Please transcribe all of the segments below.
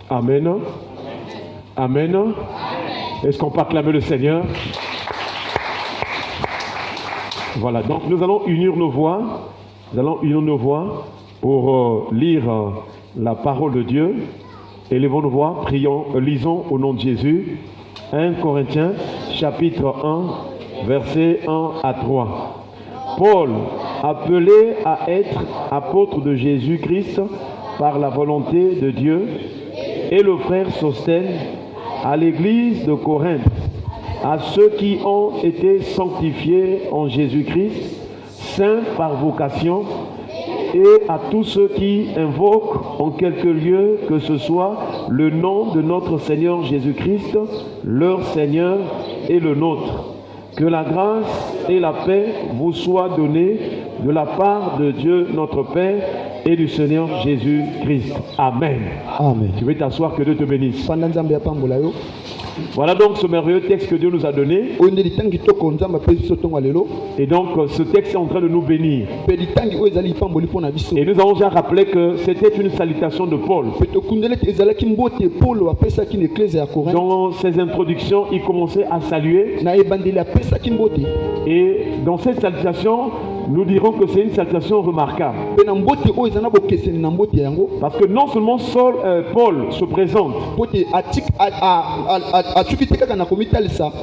Amen. Amen. Est-ce qu'on peut acclamer le Seigneur? Voilà, donc nous allons unir nos voix. Nous allons unir nos voix pour lire la parole de Dieu. Élevons nos voix, prions, lisons au nom de Jésus. 1 Corinthiens, chapitre 1, versets 1 à 3. Paul, appelé à être apôtre de Jésus-Christ par la volonté de Dieu, et le frère Sosthène, à l'église de Corinthe, à ceux qui ont été sanctifiés en Jésus-Christ, saints par vocation, et à tous ceux qui invoquent en quelque lieu que ce soit le nom de notre Seigneur Jésus-Christ, leur Seigneur et le nôtre. Que la grâce et la paix vous soient données de la part de Dieu notre Père et du Seigneur Jésus-Christ. Amen. Amen. Tu veux t'asseoir, que Dieu te bénisse. Voilà donc ce merveilleux texte que Dieu nous a donné. Et donc ce texte est en train de nous bénir. Et nous avons déjà rappelé que c'était une salutation de Paul. Dans ses introductions, il commençait à saluer. Et dans cette salutation, nous dirons que c'est une salutation remarquable. Parce que non seulement Paul se présente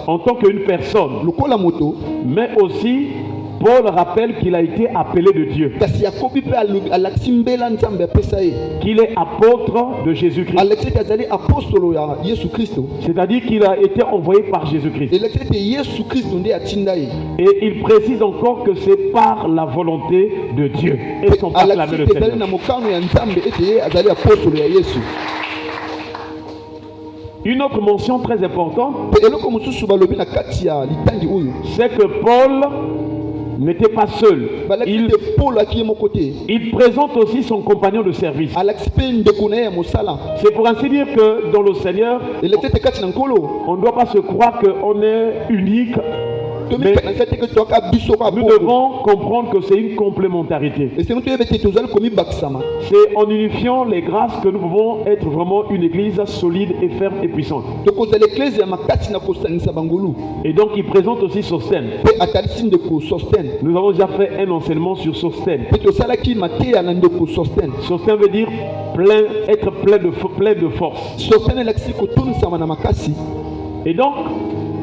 en tant qu'une personne, mais aussi Paul rappelle qu'il a été appelé de Dieu, qu'il est apôtre de Jésus-Christ, c'est-à-dire qu'il a été envoyé par Jésus-Christ. Et il précise encore que c'est par la volonté de Dieu. Est-ce qu'on peut acclamer le Seigneur? Une autre mention très importante, c'est que Paul n'était pas seul. Il présente aussi son compagnon de service. C'est pour ainsi dire que dans le Seigneur, on ne doit pas se croire qu'on est unique. Mais nous devons comprendre que c'est une complémentarité. C'est en unifiant les grâces que nous pouvons être vraiment une église solide et ferme et puissante. Et donc il présente aussi Sosthène. Nous avons déjà fait un enseignement sur Sosthène. Sosthène veut dire être plein de force. Et donc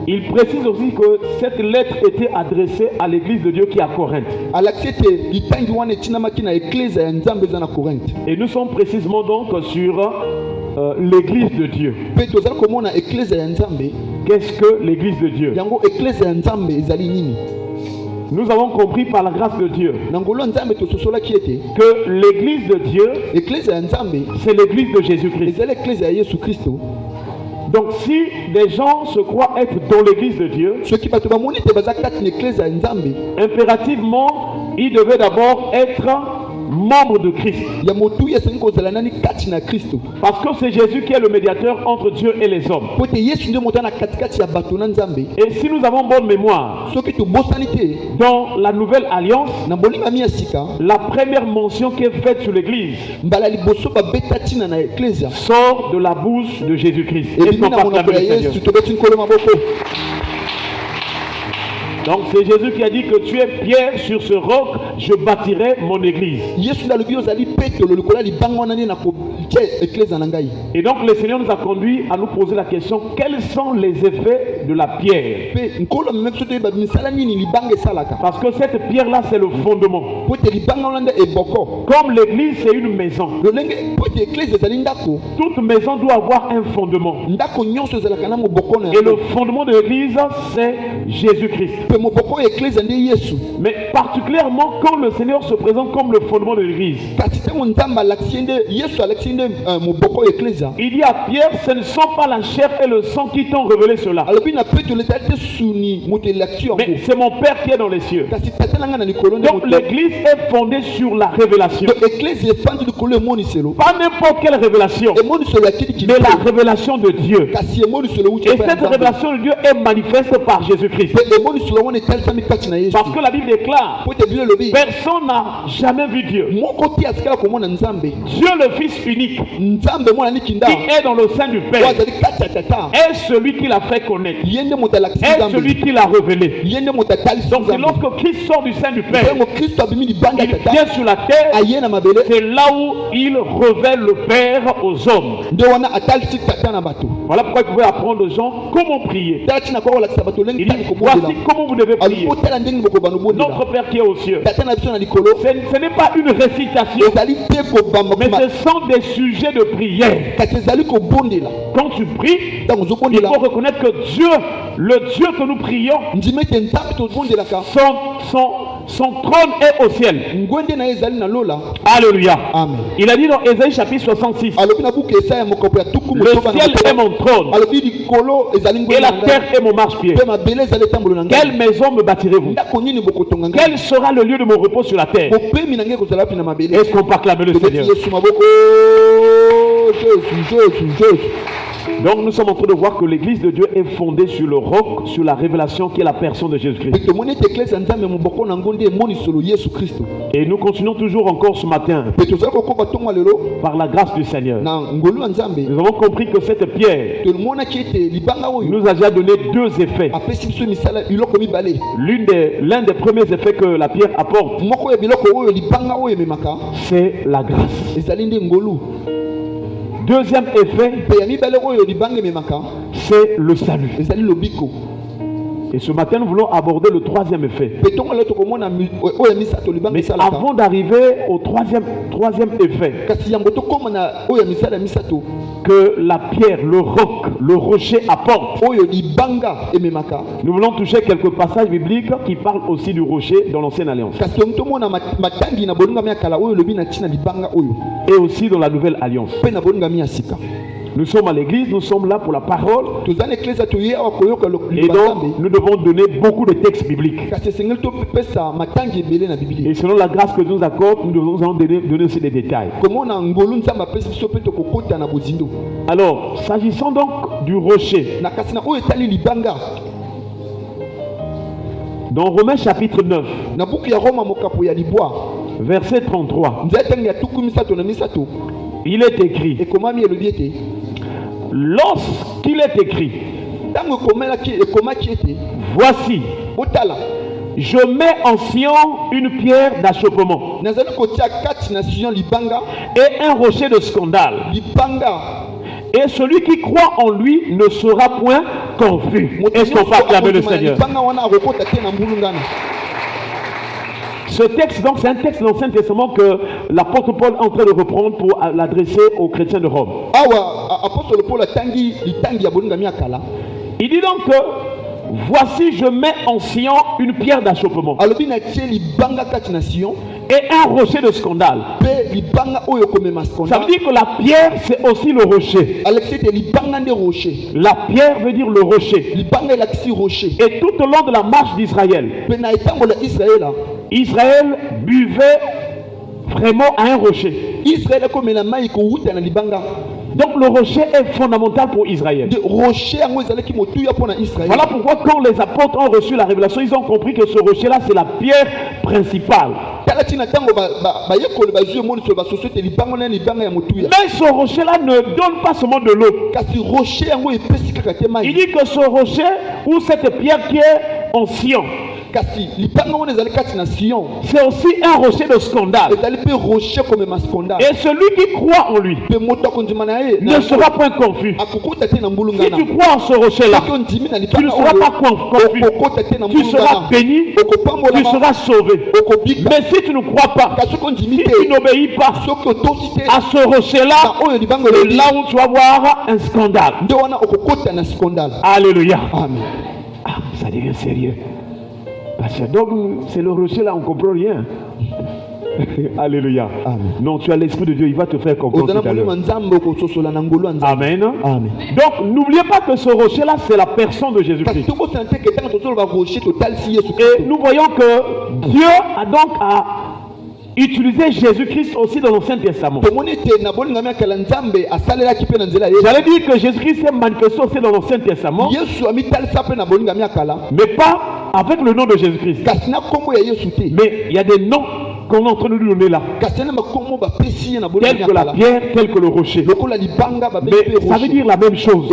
il précise aussi que cette lettre était adressée à l'église de Dieu qui est à Corinthe. Et nous sommes précisément donc sur l'église de Dieu. Qu'est-ce que l'église de Dieu? Nous avons compris par la grâce de Dieu que l'église de Dieu, c'est l'église de Jésus-Christ. Donc si des gens se croient être dans l'église de Dieu, impérativement, ils devaient d'abord être membres de Christ. Parce que c'est Jésus qui est le médiateur entre Dieu et les hommes. Et si nous avons bonne mémoire, dans la nouvelle alliance, la première mention qui est faite sur l'église sort de la bouche de Jésus-Christ. Donc c'est Jésus qui a dit que tu es Pierre, sur ce roc je bâtirai mon église. Et donc le Seigneur nous a conduit à nous poser la question, quels sont les effets de la pierre? Parce que cette pierre là c'est le fondement. Comme l'église c'est une maison, toute maison doit avoir un fondement. Et le fondement de l'église c'est Jésus-Christ. Mais particulièrement quand le Seigneur se présente comme le fondement de l'église, il dit à Pierre, ce ne sont pas la chair et le sang qui t'ont révélé cela, mais c'est mon Père qui est dans les cieux. Donc l'église est fondée sur la révélation. Pas n'importe quelle révélation, mais la révélation de Dieu. Et cette révélation de Dieu est manifeste par Jésus-Christ. Parce que la Bible déclare Personne n'a jamais vu Dieu. Dieu le Fils unique qui est dans le sein du Père est celui qui l'a fait connaître, est celui qui l'a révélé. Donc lorsque Christ sort du sein du Père, il vient sur la terre, c'est là où il révèle le Père aux hommes. Voilà pourquoi vous pouvez apprendre aux gens comment prier. Il dit, voici comment vous devez prier. Notre Père qui est aux cieux. Ce n'est pas une récitation, mais ce sont des sujets de prière. Quand tu pries, il faut reconnaître que Dieu, le Dieu que nous prions, son trône est au ciel. Alléluia. Amen. Il a dit dans Ésaïe chapitre 66, le ciel est mon trône et la terre est mon marchepied. Quelle maison me bâtirez-vous? Quel sera le lieu de mon repos sur la terre? Est-ce qu'on peut acclamer le Seigneur? Donc nous sommes en train de voir que l'église de Dieu est fondée sur le roc, sur la révélation qui est la personne de Jésus-Christ. Et nous continuons toujours encore ce matin par la grâce du Seigneur. Nous avons compris que cette pierre nous a déjà donné deux effets. L'un des premiers effets que la pierre apporte, c'est la grâce. Deuxième effet, c'est le salut. Et ce matin, nous voulons aborder le troisième effet. Mais avant d'arriver au troisième effet, que la pierre, le roc, le rocher apporte, nous voulons toucher quelques passages bibliques qui parlent aussi du rocher dans l'Ancienne Alliance. Et aussi dans la Nouvelle Alliance. Nous sommes à l'église, nous sommes là pour la parole. Et donc, nous devons donner beaucoup de textes bibliques. Et selon la grâce que Dieu nous accorde, nous devons donner aussi des détails. Alors, s'agissant donc du rocher, dans Romains chapitre 9, verset 33, il est écrit, lorsqu'il est écrit, voici, je mets en Sion une pierre d'achoppement et un rocher de scandale, et celui qui croit en lui ne sera point confus. Est-ce qu'on peut acclamer le Seigneur? Ce texte, donc, c'est un texte de l'Ancien Testament que l'apôtre Paul est en train de reprendre pour l'adresser aux chrétiens de Rome. Il dit donc que voici, je mets en Sion une pierre d'achoppement et un rocher de scandale. Ça veut dire que la pierre, c'est aussi le rocher. La pierre veut dire le rocher. Et tout au long de la marche d'Israël, Israël buvait vraiment à un rocher. Donc le rocher est fondamental pour Israël. Voilà pourquoi quand les apôtres ont reçu la révélation, ils ont compris que ce rocher-là, c'est la pierre principale. Mais ce rocher-là ne donne pas seulement de l'eau. Il dit que ce rocher, ou cette pierre qui est en Sion, c'est aussi un rocher de scandale. Et celui qui croit en lui ne sera point confus. Si tu crois en ce rocher-là, tu ne seras pas confus. Tu seras béni, tu seras sauvé. Mais si tu ne crois pas, si tu n'obéis pas à ce rocher-là, c'est là où tu vas voir un scandale. Alléluia. Amen. Ah, ça devient sérieux. Parce que donc, c'est le rocher là, on ne comprend rien. Alléluia. Amen. Non, tu as l'Esprit de Dieu, il va te faire comprendre tout à l'heure. Amen. Amen. Donc, n'oubliez pas que ce rocher là, c'est la personne de Jésus-Christ. Et nous voyons que Dieu a donc utilisé Jésus-Christ aussi dans l'Ancien Testament. J'allais dire que Jésus-Christ s'est manifesté aussi dans l'Ancien Testament, mais pas avec le nom de Jésus-Christ. Mais il y a des noms qu'on est en train de nous donner là. Tel que la pierre, tel que le rocher. Mais ça veut dire la même chose.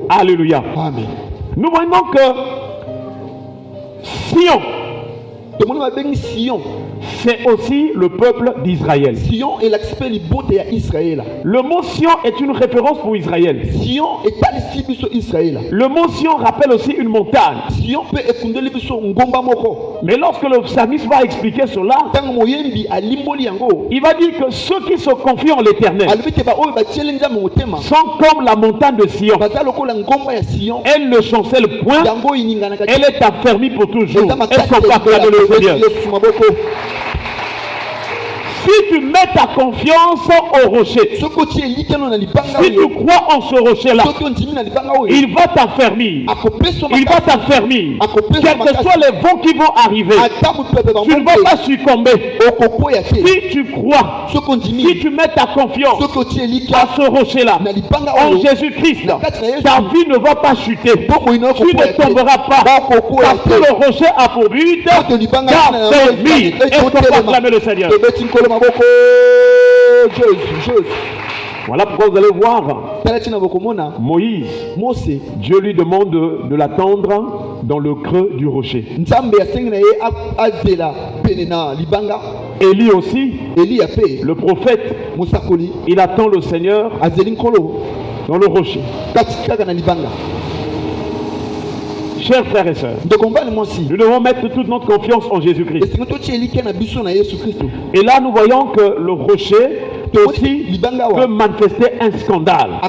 Alléluia. Amen. Nous voyons que Sion, c'est aussi le peuple d'Israël. Sion est Israël. Le mot Sion est une référence pour Israël. Sion est Israël. Le mot Sion rappelle aussi une montagne. Sion peut mais lorsque le psalmiste va expliquer cela, il va dire que ceux qui se confient en l'Éternel sont comme la montagne de Sion. Elle ne chancelle point, elle est affermie pour toujours. Elle sont pas acclamées le Seigneur. Si tu mets ta confiance au rocher, si tu crois en ce rocher-là, il va t'affermir. Il va t'affermir. Quels que soient les vents qui vont arriver, tu ne vas pas succomber. Si tu crois, si tu mets ta confiance à ce rocher-là, en Jésus-Christ, ta vie ne va pas chuter. Tu ne tomberas pas. Parce que le rocher a pour but d'affermir. Est-ce qu'on peut acclamer le Seigneur? Voilà pourquoi vous allez voir Moïse, Dieu lui demande de l'attendre dans le creux du rocher. Élie aussi, le prophète, il attend le Seigneur dans le rocher. Chers frères et sœurs, nous devons mettre toute notre confiance en Jésus-Christ. Et là, nous voyons que le rocher aussi peut manifester un scandale.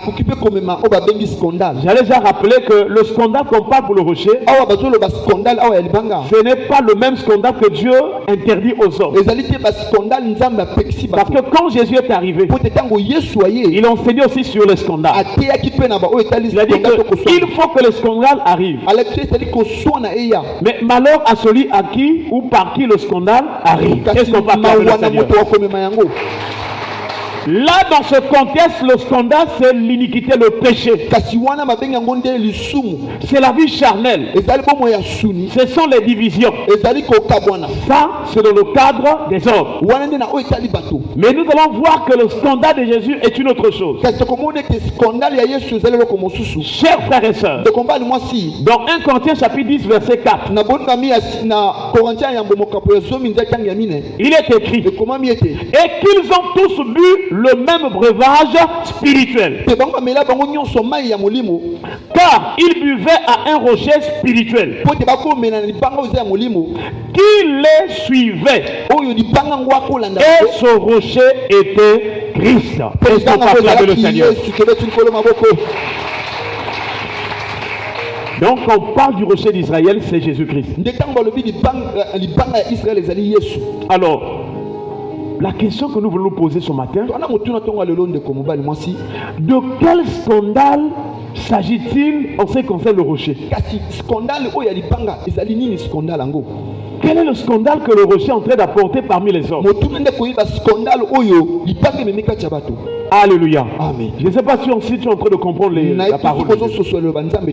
J'allais déjà rappeler que le scandale qu'on parle pour le rocher, ce n'est pas le même scandale que Dieu interdit aux hommes. Parce que quand Jésus est arrivé, il enseignait aussi sur le scandale. Il a dit qu'il faut que le scandale arrive. Mais malheur à celui à qui ou par qui le scandale arrive. Qu'est-ce qu'on parle de le Seigneur? Là, dans ce contexte, le scandale, c'est l'iniquité, le péché. C'est la vie charnelle. Ce sont les divisions. Ça, c'est dans le cadre des hommes. Mais nous allons voir que le scandale de Jésus est une autre chose. Chers frères et sœurs, dans 1 Corinthiens chapitre 10, verset 4, il est écrit, et qu'ils ont tous bu le même breuvage spirituel, car ils buvaient à un rocher spirituel qui les suivait, et ce rocher était Christ. Est-ce qu'on peut acclamer le Seigneur? Donc quand on parle du rocher d'Israël, c'est Jésus-Christ. Alors, la question que nous voulons nous poser ce matin, de quel scandale s'agit-il en ce qui concerne le rocher? Quel est le scandale que le rocher est en train d'apporter parmi les hommes? Alléluia. Amen. Je ne sais pas si tu es en train de comprendre la parole de Dieu.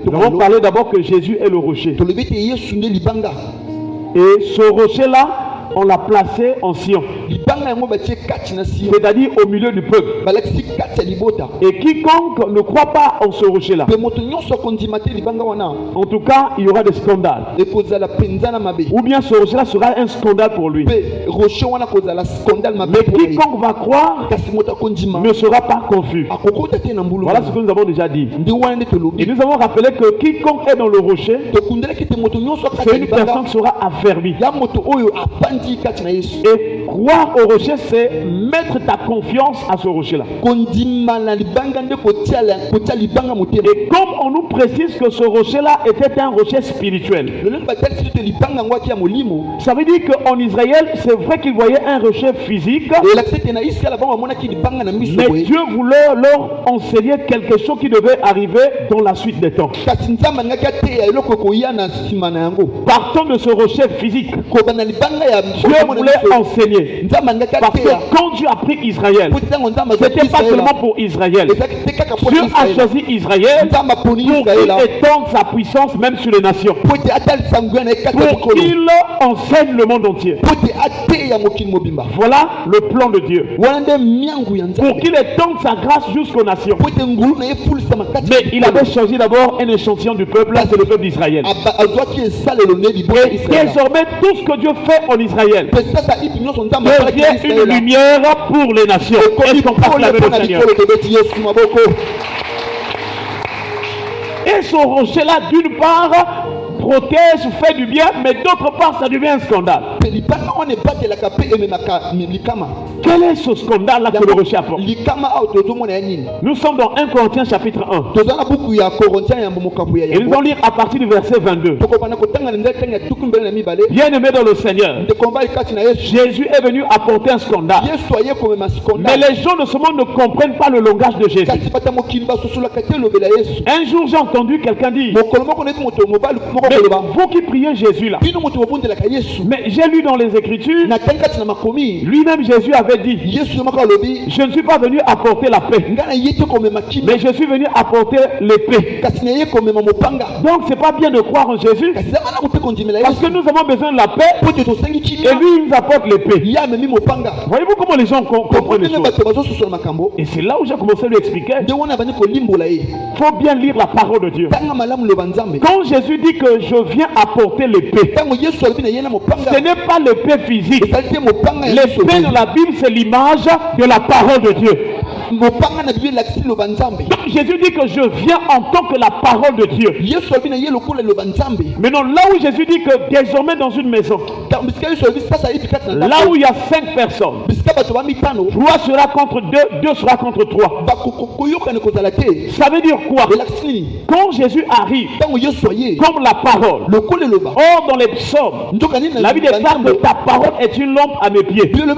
Nous allons parler d'abord que Jésus est le rocher. Et ce rocher-là, on l'a placé en Sion, c'est-à-dire au milieu du peuple. Et quiconque ne croit pas en ce rocher-là, en tout cas, il y aura des scandales. Ou bien ce rocher-là sera un scandale pour lui. Mais quiconque va croire ne sera pas confus. Voilà ce que nous avons déjà dit. Et nous avons rappelé que quiconque est dans le rocher, c'est une personne qui sera affermie. Et croire au rocher, c'est mettre ta confiance à ce rocher-là. Et comme on nous précise que ce rocher-là était un rocher spirituel, ça veut dire qu'en Israël, c'est vrai qu'ils voyaient un rocher physique, mais Dieu voulait leur enseigner quelque chose qui devait arriver dans la suite des temps. Partons de ce rocher physique. Dieu voulait enseigner. Parce que quand Dieu a pris Israël, c'était pas seulement pour Israël. Dieu a choisi Israël pour qu'il étende sa puissance même sur les nations. Pour qu'il enseigne le monde entier. Voilà le plan de Dieu. Pour qu'il étende sa grâce jusqu'aux nations. Mais il avait choisi d'abord un échantillon du peuple, c'est le peuple d'Israël. Et désormais, tout ce que Dieu fait en Israël devient une lumière pour les nations. Est-ce qu'on peut acclamer le Seigneur? Et ce rocher-là, d'une part, protège, fait du bien, mais d'autre part, ça devient un scandale. Quel est ce scandale-là que le rocher apporte? Nous sommes dans 1 Corinthiens chapitre 1. Et nous allons lire à partir du verset 22. Bien-aimés dans le Seigneur, Jésus est venu apporter un scandale. Mais les gens de ce monde ne comprennent pas le langage de Jésus. Un jour, j'ai entendu quelqu'un dire: mais vous qui priez Jésus là. Mais j'ai lu dans les Écritures, lui-même Jésus avait dit: je ne suis pas venu apporter la paix, mais je suis venu apporter l'épée. Donc c'est pas bien de croire en Jésus, parce que nous avons besoin de la paix et lui il nous apporte l'épée. Voyez-vous comment les gens comprennent les choses? Et c'est là où j'ai commencé à lui expliquer. Il faut bien lire la parole de Dieu. Quand Jésus dit que je viens apporter l'épée, ce n'est pas l'épée physique. L'épée dans la Bible, c'est l'image de la parole de Dieu. Donc Jésus dit que je viens en tant que la parole de Dieu. Maintenant, là où Jésus dit que désormais dans une maison, là où il y a 5 personnes, 3 sera contre 2, 2 sera contre 3. Ça veut dire quoi? Quand Jésus arrive comme la parole, or dans les psaumes, la Bible déclare que ta parole est une lampe à mes pieds, une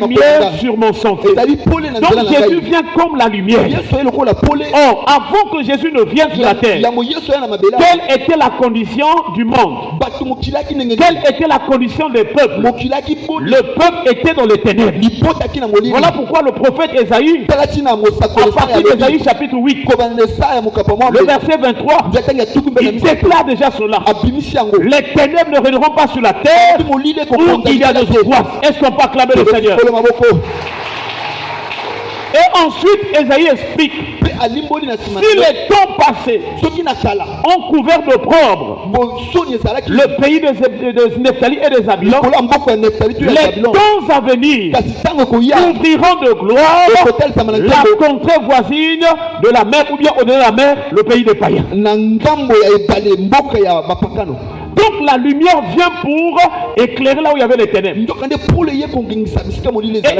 lumière sur mon sentier. Donc Jésus vient comme la lumière. Or, avant que Jésus ne vienne sur la terre, quelle était la condition du monde? Quelle était la condition des peuples? Le peuple était dans les ténèbres. Voilà pourquoi le prophète Ésaïe, à partir d'Ésaïe chapitre 8, le verset 23, il déclare déjà cela. Les ténèbres ne régneront pas sur la terre où il y a des angoisses. Est-ce qu'on peut acclamer le Seigneur? Et ensuite, Ésaïe explique: si les temps passés ont couvert d'opprobre le pays de Nephtali et des Zabulon, les temps à venir couvriront de gloire la contrée voisine de la mer, ou bien au-delà de la mer, le pays des païens. Donc la lumière vient pour éclairer là où il y avait les ténèbres. Et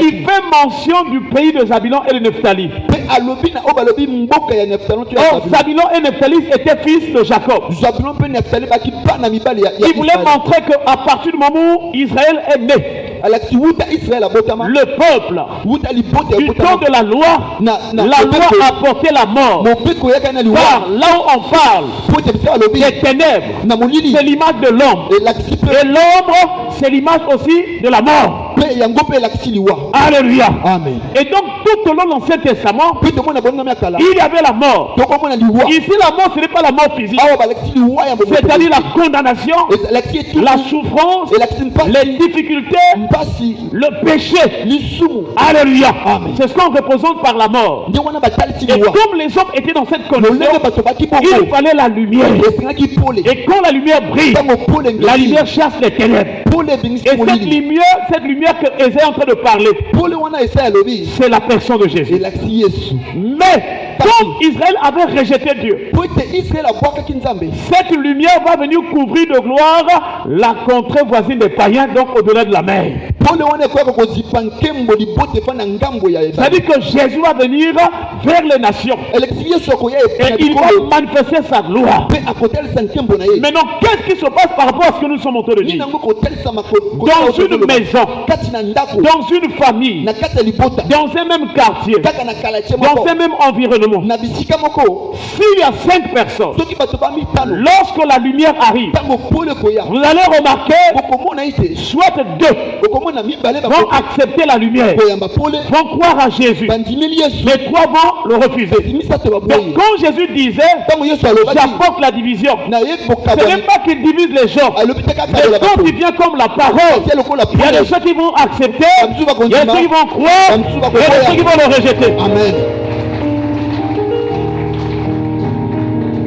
il fait mention du pays de Zabulon et de Nephtali. Or, Zabulon et Nephtali étaient fils de Jacob. Il voulait montrer qu'à partir du moment où Israël est né, le peuple, du temps de la loi a porté la mort. Car là où on parle des ténèbres, c'est l'image de l'ombre. Et l'ombre, c'est l'image aussi de la mort. Alléluia. Amen. Et donc tout au long de l'Ancien Testament, il y avait la mort. Ici la mort, ce n'est pas la mort physique, c'est-à-dire la condamnation, la souffrance, les difficultés, le péché. Alléluia. C'est ce qu'on représente par la mort. Et comme les hommes étaient dans cette condition, il fallait la lumière. Et quand la lumière brille, la lumière chasse les ténèbres. Et cette lumière que Ésaïe est en train de parler, c'est la personne de Jésus. Mais comme Israël avait rejeté Dieu, cette lumière va venir couvrir de gloire la contrée voisine des païens, donc au-delà de la mer. C'est-à-dire que Jésus va venir vers les nations et il va manifester sa gloire. Maintenant, qu'est-ce qui se passe par rapport à ce que nous sommes en train de dire? Dans une maison, dans une famille, dans un même quartier, dans un même environnement, environnement, na bisika moko s'il y a 5 personnes, soki bato bamitano lorsque la lumière arrive, ntango pole koya vous allez remarquer, okomona ete soit 2 okomona mibale vont accepter la lumière, bakoyamba pole vont croire à Jésus, bandimeli yesu mais 3 vont le refuser. misato Donc baboyi quand Jésus disait, ntango yesu alobaki j'apporte la division, na ye ce n'est kokabwani pas qu'il divise les gens, alobi te kaka mais aloba quand bato il vient comme la parole, tia lokola il y a des pole ceux qui vont accepter, il y a ceux qui vont croire, Bamsu il y a bakoya. ceux qui vont le rejeter. amen.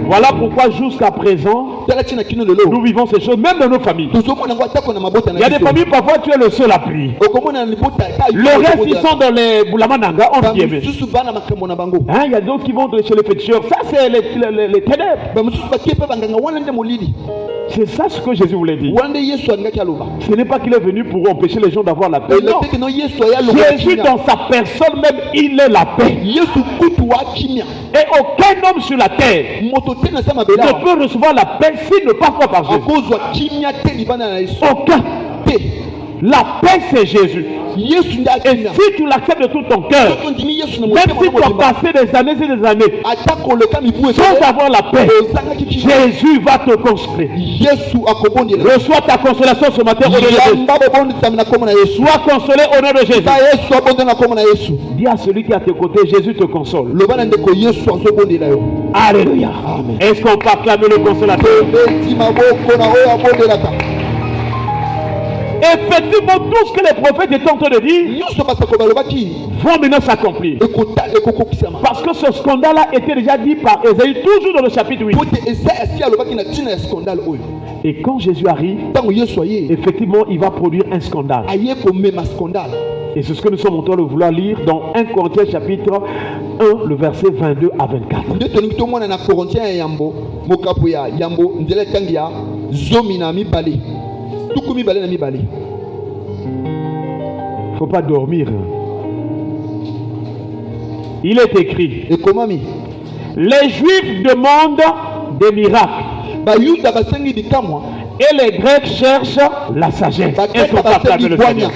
Voilà pourquoi jusqu'à présent, tala tina kino nous lelo vivons ces choses, même dans nos familles. tozomona yango atako na mabota Il y a des familles, parfois tu es le seul à prier. okomona na libota Le reste, ils sont dans les boulamananga, on dit. bamosusu bana makambo na bango Hein, il y a d'autres qui vont chez les féticheurs. Ça, c'est les ténèbres. bamosusu batie mpe banganga wana nde molili C'est ça ce que Jésus voulait dire. wana nde yesu alingaki aloba Ce n'est pas qu'il est venu pour empêcher les gens d'avoir la paix. Non. elobeki no yesu aya lokola Jésus, kimia. dans sa personne même, il est la paix. yesu kutu wa kimia Et aucun homme sur la terre moto te na se mabele ne awa peut recevoir la paix s'il ne passe pas par Jésus. akozwa kimia te libanda na yesu Aucun. te La paix, c'est Jésus. yesu nde Et akimia si tu l'acceptes de tout ton cœur, soki ondimi yesu na même motema si na tu as motema passé des années et des années ata koleka mibu sans ebele avoir la paix, ozangaki kimia Jésus va te construire. yesu akobondela Reçois ta consolation ce matin au nom de Jésus. yamba bobondisami na kombo na yesu Sois consolé au nom de Jésus. ta yesu abondela na kombo na yesu Dis à celui qui est à tes côtés, Jésus te console. loba na ndeko yesu azobondela yo Alléluia. Amen. Est-ce qu'on peut acclamer le consolateur? beti maboko na oyo abondelaka Effectivement, tout ce que les prophètes étaient en train de dire nyonso basako balobaki vont maintenant s'accomplir. ekokokisama Parce que ce scandale-là était déjà dit par Ésaïe, toujours dans le chapitre 8. po te esaya asi alobaki na ntina ya scandale oyo Et quand Jésus arrive, ntango yesu aye effectivement, il va produire un scandale. aye komema scandale Et c'est ce que nous sommes en train de vouloir lire dans 1 Corinthiens chapitre 1, le verset 22 à 24. nde tolingi tomona na corinthien ya yambo mokapo ya yambo nzela etangi ya zomi na mibale tuku mibale na mibale Il ne faut pas dormir. Il est écrit, ekomami les Juifs demandent des miracles bayuda basengi bikamwa et les Grecs cherchent la sagesse. Est-ce qu'on peut acclamer le Seigneur?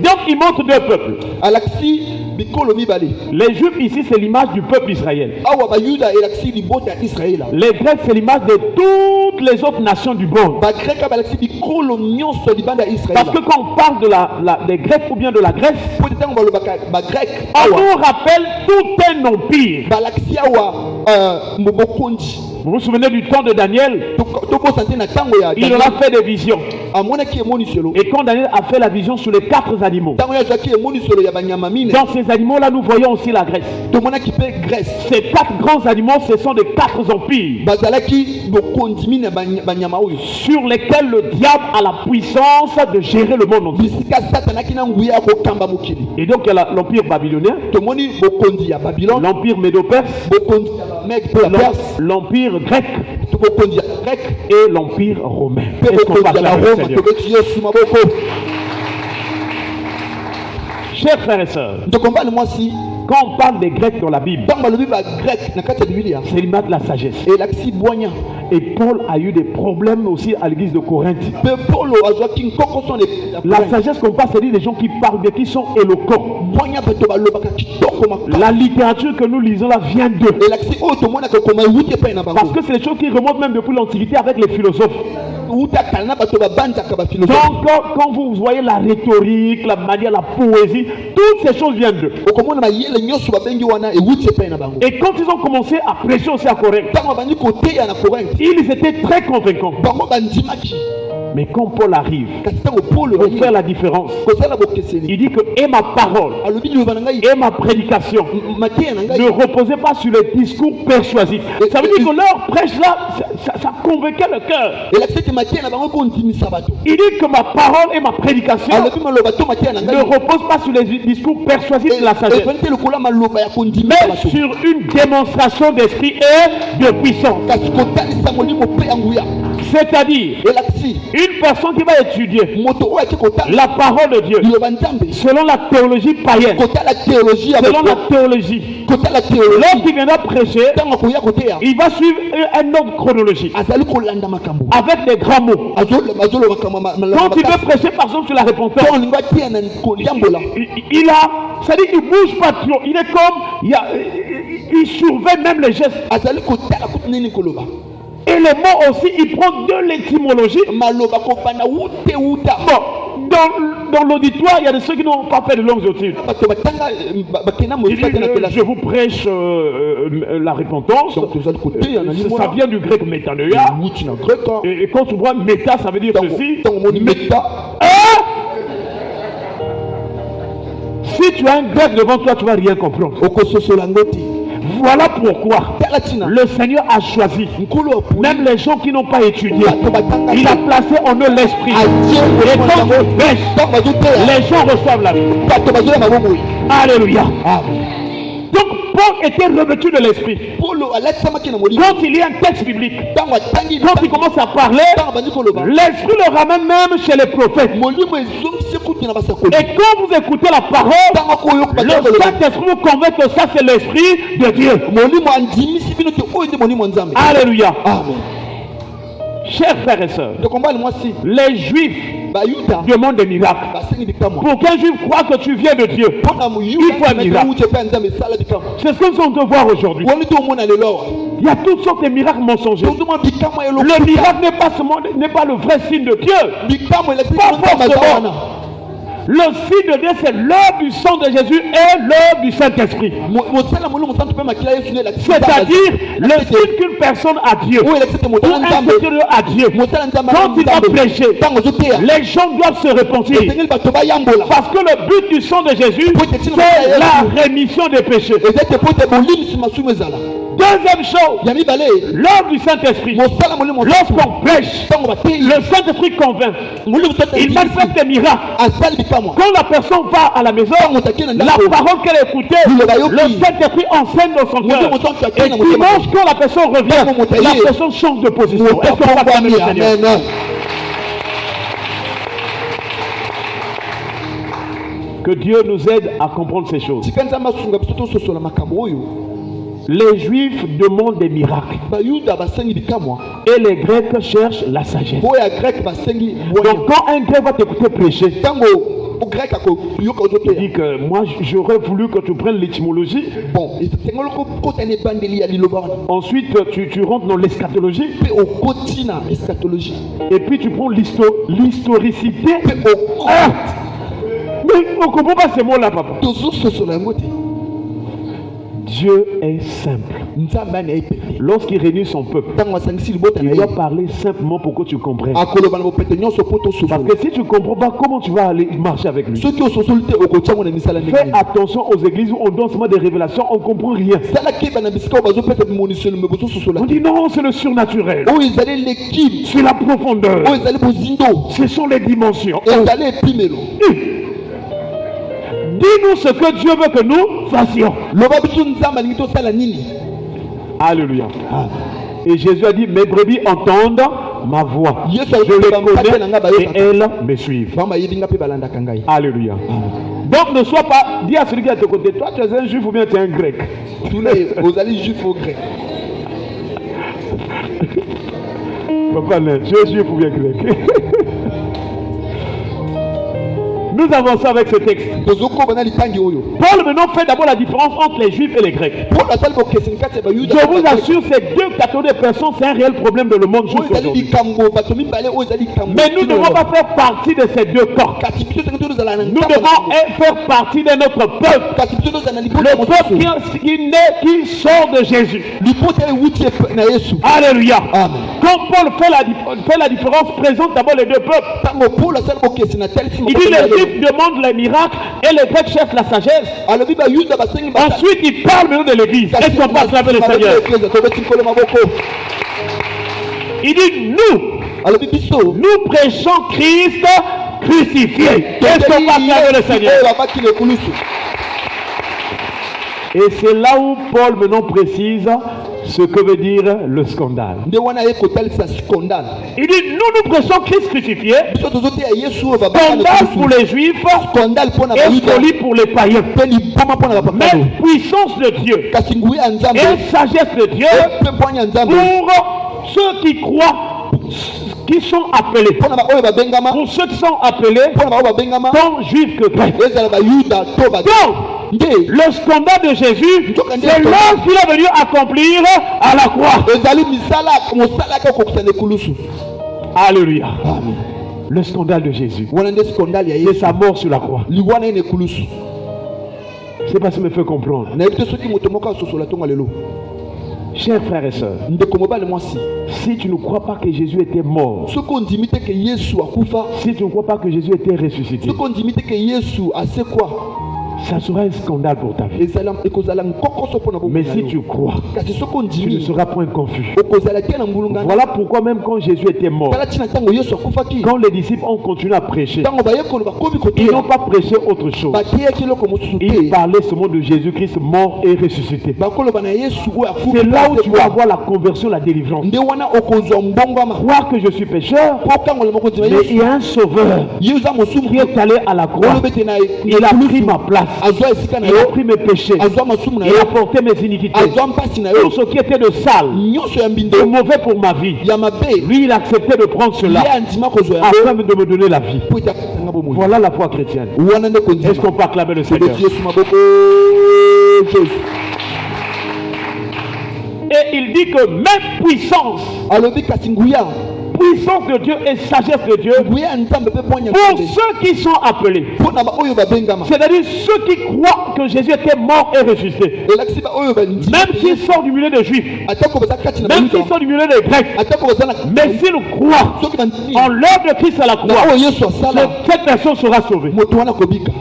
Donc il montre deux peuples. alakisi bikolo mibale Les Juifs ici, c'est l'image du peuple Israël. awa bayuda elakisi libota ya israela Les Grecs, c'est l'image de toutes les autres nations du monde. bagreka balakisi bikolo nyonso libanda ya Parce israela que quand on parle de des Grecs ou bien de la Grèce, po te ntango balobaka bagrek on awa nous rappelle tout un empire. balakisi awa bokonzi Vous vous souvenez du temps de Daniel? tokosa te na ntango ya Il en a fait des visions. amonaki emoniselo Et quand Daniel a fait la vision sur les 4 animaux, ntango yazwaki emoniselo ya banyama mine dans ces animaux-là, nous voyons aussi la Grèce. tomonaki mpe grèce Ces 4 grands animaux, ce sont des 4 empires bazalaki bokonzi mine ya banyama oyo sur lesquels le diable a la puissance de gérer le monde entier. bisika satanaki na nguya ya kokamba mokili Et donc il y a l'empire babylonien, tomoni bokonzi ya babylone l'empire médo-perse, bokonzi ya bameg mpe ya perse l'empire grec to bokonzi ya grec et l'empire romain. mpe Est-ce qu'on bokonzi parle ya là, le baroma Seigneur? tobeti yesu maboko Chers frères et sœurs, ntokombani mwasi quand on parle des Grecs dans la Bible, ntango balobi bagrek na kati ya bibilia c'est l'image de la sagesse. elakisi bwanya Et Paul a eu des problèmes aussi à l'église de Corinthe. mpe polo azwaki nkokoso La sagesse qu'on parle, c'est-à-dire des gens qui parlent bien, qui sont éloquents. bwanya bato balobaka kitoko makasi La littérature que nous lisons là vient d'eux. elakisi oyo tomonaka koma ewuti epai na Parce bango que c'est des choses qui remontent même depuis l'Antiquité avec les philosophes. wuta kala na bato babanzaka bafilosofe Donc, quand vous voyez la rhétorique, la manière, la poésie, toutes ces choses viennent d'eux. okomona mayele nyonso babengi wana ewuti epai na bango Et quand ils ont commencé à prêcher aussi à Corinthe, ntango bandi koteya na korinthe ils étaient très convaincants. bango bandimaki Mais quand Paul arrive, kasi ntango polo pour faire la différence, kosala bokeseni il dit que et ma parole alobi liloba na ngai et ma prédication mateya na ne ngai reposaient pas sur les discours persuasifs. Ça veut dire que leur prêche là, ça convainquait le cœur. elakisi ete mateya na bango ekondimisa bato Il dit que ma parole et ma prédication alobi maloba to mateya na ne ngai reposent pas sur les discours persuasifs de la sagesse, ezali te lokola maloba ya kondimisa mais bato sur une démonstration d'esprit et de puissance. kasi kotalisa molimo mpe ya nguya C'est-à-dire, elakisi une personne qui va étudier moto oyo ake kotanga la parole de Dieu liloba nzambe selon la théologie païenne, kotala théologie ya selon la moto théologie, kotala théologie lorsqu'il viendra prêcher, ntango akoya koteya il va suivre un ordre chronologique azali kolanda makambo avec des grands mots. azoloba makambo Quand il veut prêcher par exemple sur la repentance, ntango olingi ateya na koyambola il a, c'est-à-dire il bouge pas trop, il est comme, il surveille même les gestes. azali kotala kuti nini koloba Et les mots aussi, il prend de l'étymologie. maloba kobanda wute wuta Bon, dans l'auditoire, il y a de ceux qui n'ont pas fait de longues études. bato batanga bakenda Il dit, mosika te na kelasi je vous prêche la repentance. donc tozali koteya na Ça limona vient du grec métanoïa. wuti na grec Et quand tu vois méta, ça veut dire ceci. ntango omoni meta Si tu as un grec devant toi, tu ne vas rien comprendre. okososola ngo te Voilà pourquoi tala ntina le Seigneur a choisi, nkolo apui même les gens qui n'ont pas étudié, bato batanga il a placé en eux l'esprit. adie Et quand tu prêches, ntango bazoteya les gens reçoivent la vie. bato bazoya mabomoi Alléluia. amen Donc Paul était revêtu de l'esprit. polo alakisamaki na molimo Quand il y a un texte biblique, ntango atangi quand il commence à parler, ntango bandi koloba l'esprit le ramène même chez les prophètes. molimo ezongisi kuti na basakoli Et quand vous écoutez la parole, ntango koyoka le bakoloba Saint-Esprit vous convainc que ça c'est l'esprit de Dieu. molimo andimisi bino te oyo nde molimo nzambe Alléluia. amen Chers frères et sœurs, tokombali mwasi les Juifs bayuda demandent des miracles. basengi bikamwa Pour qu'un Juif croit que tu viens de Dieu, mpona Il faut un miracle. moyuda mpe ya nzambe esala bikamwa c'est ce que nous sommes en train de voir aujourd'hui. woni te omona lelo awa Il y a toutes sortes de miracles mensongers. tozomona bikamwa Le miracle n'est pas seulement, n'est pas le vrai signe de Dieu. bikamwa elakisi Pas nzambe aza forcément. wana Le signe de Dieu, c'est l'œuvre du sang de Jésus et l'œuvre du Saint-Esprit. mosala molimo santu mpe makila yesu nde elakisi C'est-à-dire le signe qu'une personne a Dieu. oyo elakisi te Ou motala un nzambe secteur a Dieu. motala nzambe Quand il va prêcher, ntango ozoteya les gens doivent se repentir. esengeli bato bayambola Parce que le but du sang de Jésus, c'est la rémission des péchés. eza te po ete bolimisi masumu ezala Deuxième chose, ya mibale l'œuvre du Saint-Esprit. mosala molimo Lorsqu'on prêche, ntango bateyi le Saint-Esprit convainc. molimo Il manifeste des miracles. asali bikamwa Quand la personne va à la maison, la parole qu'elle a écoutée, le Saint-Esprit enseigne dans son cœur. Et dimanche, quand la personne revient, la personne change de position. Est-ce qu'on va acclamer le Seigneur? amen Que Dieu nous aide à comprendre ces choses. tika nzambe asunga biso tososola makambo oyo Les Juifs demandent des miracles bayuda basengi bikamwa et les Grecs cherchent la sagesse. po ya grek basengi Donc moyen quand un Grec va t'écouter prêcher, ntango grek akoyoka il ozoteya dit que moi j'aurais voulu que tu prennes l'étymologie. bon esengeli okota na ebandeli ya liloba wana Ensuite tu rentres dans l'eschatologie mpe okoti na eschatologie et puis tu prends l'historicité. mpe Ah! Mais on ne comprend pas ces mots-là, papa. tozososola yango te Dieu est simple. nzambe ani ayepete Lorsqu'il réunit son peuple, ntango asangisi libota na il ye doit parler simplement pour que tu comprennes. akoloba na bopete nyonso po Parce tososola que si tu ne comprends pas, comment tu vas aller marcher avec lui? soki ososoli te okotiango na misala Fais ndenge attention aux églises où on donne seulement des révélations, on ne comprend rien. sala keba na bisika oyo bazopesa bimoniselo me bozososola On dit non, c'est le surnaturel. oyo ezali lekimi C'est la profondeur. oyo ezali bozindo Ce sont les dimensions. ezali epimelo Dis-nous ce que Dieu veut que nous fassions. loba biso nzambe alingi tosala nini Alléluia. Et Jésus a dit, mes brebis entendent ma voix. Yesu Je les alobaki, connais et elles me suivent. bamba yebi nga mpe balandaka ngai Alléluia. Donc ne sois pas, dis à celui qui est à tes côtés, toi tu es un juif ou bien tu es un grec. tuna ye ozali juif o grec Papa, non, tu es juif ou bien grec. Nous avançons avec ce texte. tozokoba na litangi oyo Paul maintenant fait d'abord la différence entre les juifs et les grecs. mpo asali bokeseni kati ya bayuda Je vous assure, ces deux catégories de personnes, c'est un réel problème dans le monde oyo jusqu'à ezali aujourd'hui. likambo bato mibale oyo ezali likambo Mais nous ne devons pas faire partie de ces deux camps. kasi biso tolingi tozala na Nous nkambo devons faire partie de notre peuple. kasi biso tozala na Le libota ya peuple mosusu qui sort de Jésus. libota ewuti na yesu Alléluia. amen Quand Paul fait la différence, présente d'abord les deux peuples. ntango paul asali bokesi na talisi Il dit les juifs demandent les miracles et les grecs cherchent la sagesse. alobi bayuda basengi Ensuite, il parle maintenant de l'église. Est-ce qu'on peut acclamer le Seigneur? tobeti nkolo maboko Il dit nous alobi prêchons Christ crucifié. Est-ce qu'on peut acclamer le Seigneur? oyo babaki lekulusu Et c'est là où Paul maintenant précise ce que veut dire le scandale. nde wana ye kotalisa scandale. Il dit, nous prêchons Christ crucifié, biso tozoteya yesu oyo scandale pour les juifs scandale mpona et bayuda folie pour les païens. mpe liboma mpona bapakalo. Mais puissance de Dieu kasi nguya ya nzambe et sagesse de Dieu mpe bwanya ya nzambe pour ceux qui croient, qui sont appelés. mpona baoyo babengama, Pour ceux qui sont appelés, mpona baoyo babengama tant juifs que grecs. ezala bayuda to bato. Donc, nde le scandale de Jésus, c'est l'œuvre qu'il est venu accomplir à la croix. ezali mosala aka okokisa na ekulusu. Alléluia. Amen. Le scandale de Jésus, wana nde scandale ya c'est yesu sa mort sur la croix. liwana ye na ekulusu. Je ne sais pas si me fait comprendre. nayebi te soki moto moko asosola ntongo lelo. Chers frères et sœurs, ndeko mobali mwasi, si tu ne crois pas que Jésus était mort, soki ondimi te ke yesu akufa, si tu ne crois pas que Jésus était ressuscité, soki ondimi te ke yesu asekwa, ça sera un scandale pour ta vie. ekozala nkokoso mpona Mais si tu crois, kasi soki tu ne ondimi seras point confus. okozala te na mbulungana. Voilà pourquoi même quand Jésus était mort, tala ntina ntango yesu akufaki, quand les disciples ont continué à prêcher, ntango bayekoli bakomi ils n'ont koteya pas prêché autre chose. bateyaki eloko mosusu Ils te, parlaient seulement de Jésus-Christ mort et ressuscité. bakoloba na yesu oyo akufi C'est là où tu vas asekwa. avoir la conversion, la délivrance. nde wana okozwa mbongwama Croire que je suis pécheur, mpo kangola moko ndima mais il y yesu a un sauveur ye oza mosumu qui est allé à la croix. olobete na Il a pris ma place. azwa esika na Il a yo, pris mes péchés. azwa masumu na Il a yo, porté mes iniquités. azwa mpasi na Tout yo, ce qui était de sale, nyonso ya de mbindo mauvais pour ma vie, ya mabe lui, il a accepté de prendre ye cela andima kozwa yango afin de me donner la vie. mpo ete akatanga bomoi. Voilà la foi chrétienne. wana nde Est-ce kondima qu'on peut acclamer le Seigneur? tobeti yesu maboko Jésus. Et il dit que même puissance, alobi kasi nguya puissance de Dieu et sagesse de Dieu nguya ya nzambe mpe bwanya pour nzambe ceux qui sont appelés. mpona baoyo babengama, C'est-à-dire ceux qui croient que Jésus était mort et ressuscité. elakisi baoyo bandima Même s'ils sortent du milieu des Juifs, atako baza kati na même s'ils bayuda, sortent du milieu des Grecs, atako baza na mais s'ils croient soki bandimi en l'œuvre de Christ à la na croix, oyo yesu asala, cette personne sera sauvée. moto wana kobika.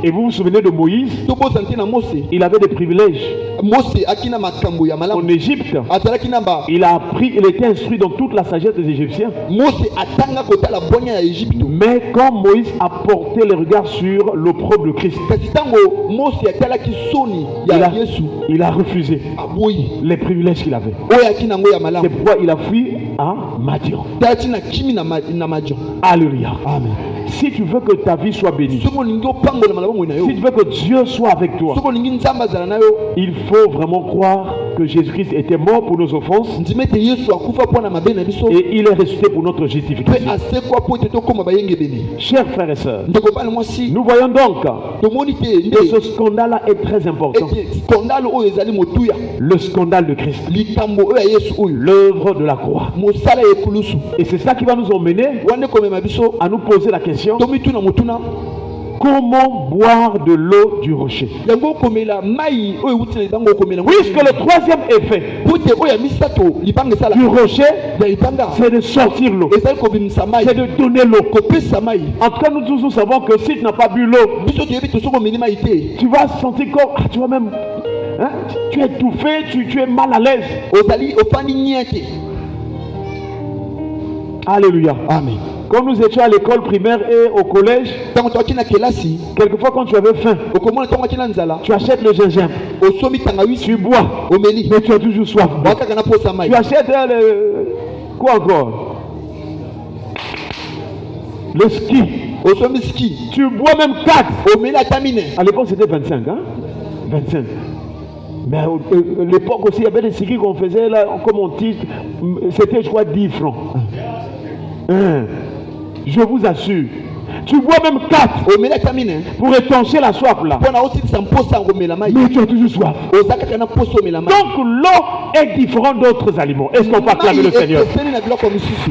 Et vous vous souvenez de Moïse? toboza te na mose, Il avait des privilèges. mose aki na makambo ya En malamu, Égypte, azalaki na ba il a appris, il était instruit dans toute la sagesse des Égyptiens. mose atanga kotala bwanya ya Egypte. Mais quand Moïse a porté les regards sur l'opprobre de Christ, kasi ntango mose atalaki soni ya yesu il a refusé aboyi les privilèges qu'il avait. oyo aki nango ya C'est malamu, pourquoi il a fui à Madian. talaki na kimi na majo. Alléluia. Amen. Si tu veux que ta vie soit bénie, soki olingi opangola malamu na yo, si tu veux que Dieu soit avec toi, soki olingi nzambe azala na yo, il faut vraiment croire que Jésus-Christ était mort pour nos offenses ndima ete yesu akufa mpona mabe na biso et il est ressuscité pour notre mpe justification. asekwa mpo ete tokóma bayengebeni. Chers frères et sœurs, ndeko bana mwasi, nous voyons donc tomoni te que nde ce scandale-là est très important. ete skandale oyo ezali motuya, Le scandale de Christ, likambo oyo ya yesu oyo, l'œuvre de la croix. mosala ya ekulusu Et c'est ça qui va nous emmener wana komema biso à nous poser la question, tomituna motuna comment boire de l'eau du rocher? yango okomela mai oyo euti na libanga okomela yango. Puisque le troisième effet po te oyo ya misato libanga esala du rocher, ya libanga c'est de sortir l'eau, ezali kobimisa mai, c'est de donner l'eau. kopesa mai. En tout cas, nous tous nous savons que si tu n'as pas bu l'eau, biso toyebi te soki omeli mai te, tu vas sentir comme, tu vas même, hein, tu es étouffé, tu es mal à l'aise. ozali ofandi nia te. Alléluia. Amen. Quand nous étions à l'école primaire et au collège, ntango toaki na kelasi quelquefois quand tu avais faim, okomona ntango aki na nzala tu achètes le gingembre, osomi tangawisi tu bois, omeli mais tu as toujours soif. wakaka na posa mai. Tu achètes quoi encore? Le ski. osomi ski Tu bois même 4. omeli ata mine. À l'époque, c'était 25, hein? 25. Mais à l'époque aussi, il y avait des skis qu'on faisait là, comme on dit, c'était, je crois, 10 francs. Hein? Je vous assure. Tu bois même 4 omeli ata mine pour étancher la soif là. mpona osilisa mposa yango omela mai. Mais tu as toujours soif. oza kaka na posa omela mai. Donc l'eau est différente d'autres aliments. Est-ce qu'on peut acclamer le Seigneur? ekeseni na biloko mosusu.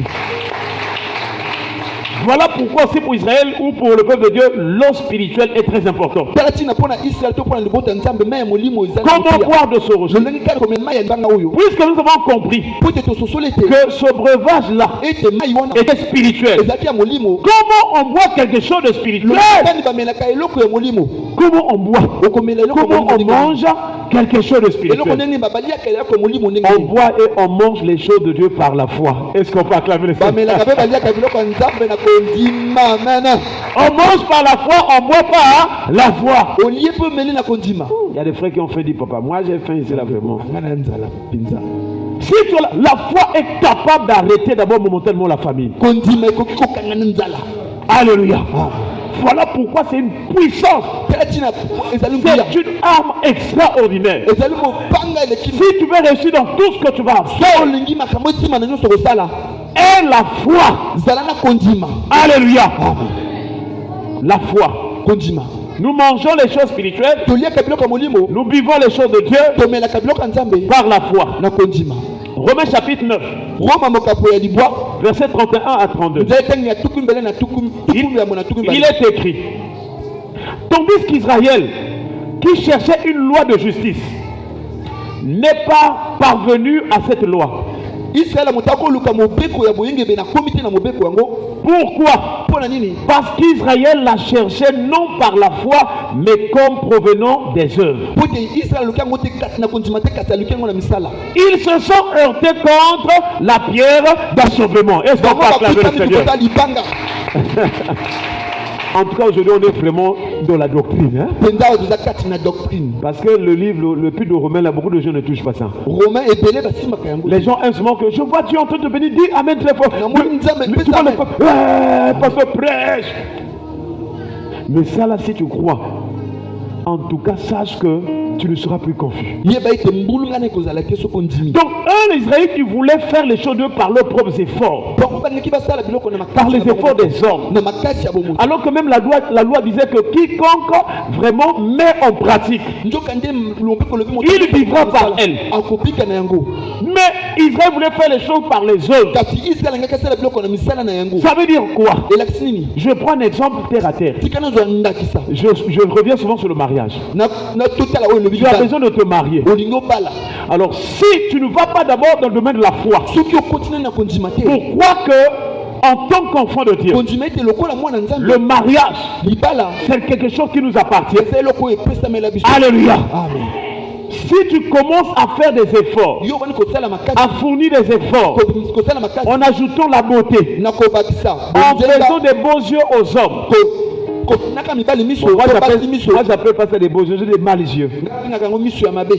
Voilà pourquoi c'est pour Israël ou pour le peuple de Dieu, l'eau spirituelle est très importante. tala ntina mpona israel to mpona libota ya nzambe mai ya molimo ezali Comment kotia. boire de ce rocher? lolenge kaka komela mai ya libanga oyo Puisque nous avons compris po ete tososoli ete que ce breuvage-là ete mai wana était spirituel. ezalaki ya molimo. Comment on boit quelque chose de spirituel? lokani bamelaka eloko ya molimo Comment on boit? okomela eloko ya Comment molimo on ndenge mange quelque chose de eloko spirituel. ndenge babaliaka eloko molimo ndenge On boit et on mange les choses de Dieu par la foi. Est-ce qu'on peut acclamer le Seigneur? bamelaka mpe baliaka biloko ya nzambe na kondima. Amen. On mange par la foi, on boit par la foi. olie mpe omeli na kondima. Il y a des frères qui ont fait dire, papa, moi j'ai faim ici là vraiment. nga na nzala mpenza. Si tu as la foi est capable d'arrêter d'abord momentanément la famine. kondima ekoki kokanga na nzala. Alléluia. Voilà pourquoi c'est une puissance. tala ntina ezali nguya, C'est une arme extraordinaire. ezali mopanga eleki. Si tu veux réussir dans tout ce que tu vas so faire, olingi makambo etima na nyonso kosala, aie la foi. zala na kondima. Alléluia. La foi. kondima Nous mangeons les choses spirituelles, toliaka biloko ya molimo, nous buvons les choses de Dieu tomelaka biloko ya nzambe par la foi. na kondima. Romains chapitre 9, roma mokapo ya libwa versets 31 à 32. nzali ntango ya tuku mbele na tuku yamo na tuku Il mbele. est écrit, tandis qu'Israël, qui cherchait une loi de justice, n'est pas parvenu à cette loi. Israël moto akoluka mobeko ya boyengebe na komi te na mobeko yango. Pourquoi? Mpo na nini? Parce qu'Israël la cherchait non par la foi, mais comme provenant des œuvres. Po te Israël luki yango te kati na kondima te kati aluki yango na misala. Ils se sont heurtés contre la pierre d'assombrement. Est-ce qu'on peut acclamer le Seigneur? bakota libanga. En tout cas, aujourd'hui, on est vraiment dans la doctrine. Hein? Penza oza kati na doctrine. Parce que le livre, le puits de Romains, là, beaucoup de gens ne touchent pas ça. Romain ebele basimaka yango. Les gens aiment seulement que je vois Dieu en train de bénir, dis Amen très fort. Na moni nzambe Tu pesa vois le amen. peuple, ouais, pasteur prêche. Mais ça là, si tu crois, en tout cas, sache que tu ne seras plus confus. Yeba ete mbulungana ekozala te soki ondimi. Donc, un Israélite qui voulait faire les choses par leurs propres efforts, bango bandeki basala biloko na makasi par les na bango efforts des hommes, na makasi ya bomoto. alors que même la loi disait que quiconque vraiment met en pratique, Nzoka nde lompe kolobi moto. il vivra par elle. Akopika na yango. Mais Israël voulait faire les choses par les œuvres. Kasi Israël ngaka sala biloko na misala na yango. Ça veut dire quoi? Elakisi nini? Je prends un exemple terre à terre. Tika nazwa ndakisa. Je reviens souvent sur le mariage. Na totala oyo lobi Tu as bala. besoin de te marier. Olingo bala. Alors, si tu ne vas pas d'abord dans le domaine de la foi, Soki okotine na kondima te. pourquoi que, en tant qu'enfant de Dieu, Kondima ete lokola mwana nzambe. le mariage, Libala. c'est quelque chose qui nous appartient. Eza eloko oyo epesamela biso. Alléluia. Amen. Si tu commences à faire des efforts, Yo bani kosala makasi. à fournir des efforts, Kosala makasi. en ajoutant la beauté, Na kobakisa. en faisant des beaux yeux aux hommes. Naka mibali miso. Moi, Kobasi miso. j'appelle pas ça des beaux yeux, j'ai des mal yeux. Naka yango miso ya mabe.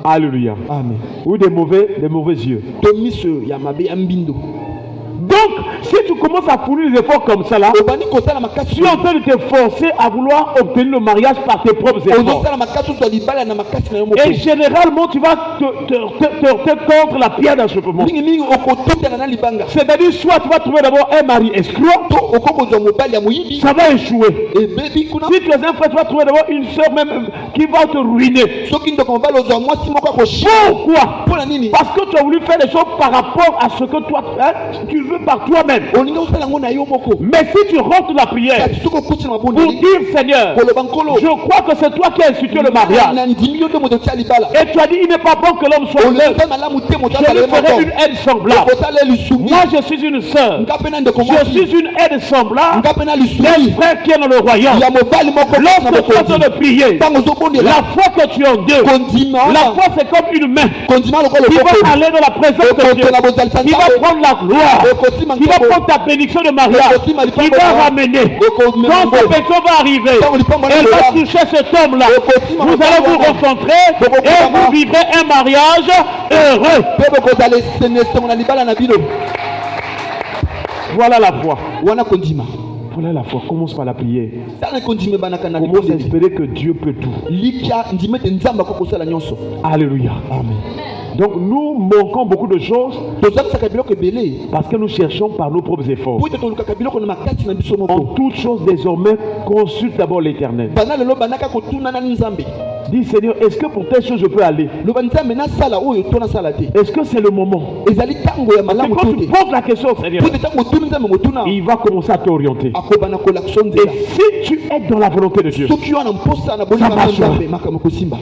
Alléluia. Amen. Ou des mauvais yeux. To miso ya mabe ya mbindo. Donc, si tu commences à fournir des efforts comme ça là, Obani kosala makasi. tu es en train de te forcer à vouloir obtenir le mariage par tes propres efforts. Ozosala makasi so libala na makasi na yo moko. Et généralement, tu vas te heurter contre la pierre d'achoppement. Mingi mingi okototela na libanga. C'est-à-dire, soit tu vas trouver d'abord un mari escroc, To okokozwa mobali ya moyibi. ça va échouer. Ebebi kuna. Si tu es un frère, tu vas trouver d'abord une soeur même qui va te ruiner. Soki ndoko mobali ozwa mwasi moko akoshia. Pourquoi? Mpona nini? Parce que tu as voulu faire les choses par rapport à ce que toi, hein, tu veux par toi-même. Olinga osala yango na yo moko. Mais si tu rentres la prière Kasi soki okoti na pour mabondeli. dire Seigneur, Koloba nkolo. je crois que c'est toi qui as institué le mariage. Na ndimi yo nde moto tia libala. Et tu as dit, il n'est pas bon que l'homme soit seul. Olinga malamu te moto Je azala lui ye ferai moko. une aide semblable. Okotala lisumu. Moi, je suis une sœur. Nga pena ndeko Je mwasi. suis une aide semblable Nga pena d'un lisumu. frère qui est dans le royaume. Ya mobali moko na Lorsque tu es en train bokondi. de prier, Tango ozobondela. la foi que tu as en Dieu, Kondima. la foi c'est comme une main Kondima lokola qui loboko. va aller dans la présence de Dieu, qui va prendre la gloire, qui va prendre ta bénédiction de mariage, qui va ramener. Quand cette personne va arriver, elle va toucher cet homme-là. Vous allez vous rencontrer et vous vivrez un mariage heureux. Bebe kozala esengo na libala na bino. Voilà la foi. Wana kondima. Voilà la foi. Commence par la prière. Tala kondima banaka na Commence à libala. espérer que Dieu peut tout. Likia ndimete nzamba ko kosala nyonso. Alléluia. Amen. Donc nous manquons beaucoup de choses Tozakisaka biloko ebele. parce que nous cherchons par nos propres efforts. Po ete tolukaka biloko na makasi na biso En moko. toutes choses désormais, consulte d'abord l'Éternel. Bana lelo banaka kotuna na nzambe. Dis Seigneur, est-ce que pour telle chose je peux aller? Loba nzambe nasala oyo to nasala te. Est-ce que c'est le moment? Ezali tango ya Et malamu quand to tu te. poses la question au Seigneur, Po ete tango tuni nzambe motuna. il va commencer à t'orienter. Akobana kolakso Et nzela. si tu es dans la volonté de Dieu, Soki wana mposa na bolinga na nzambe makambo kosimba.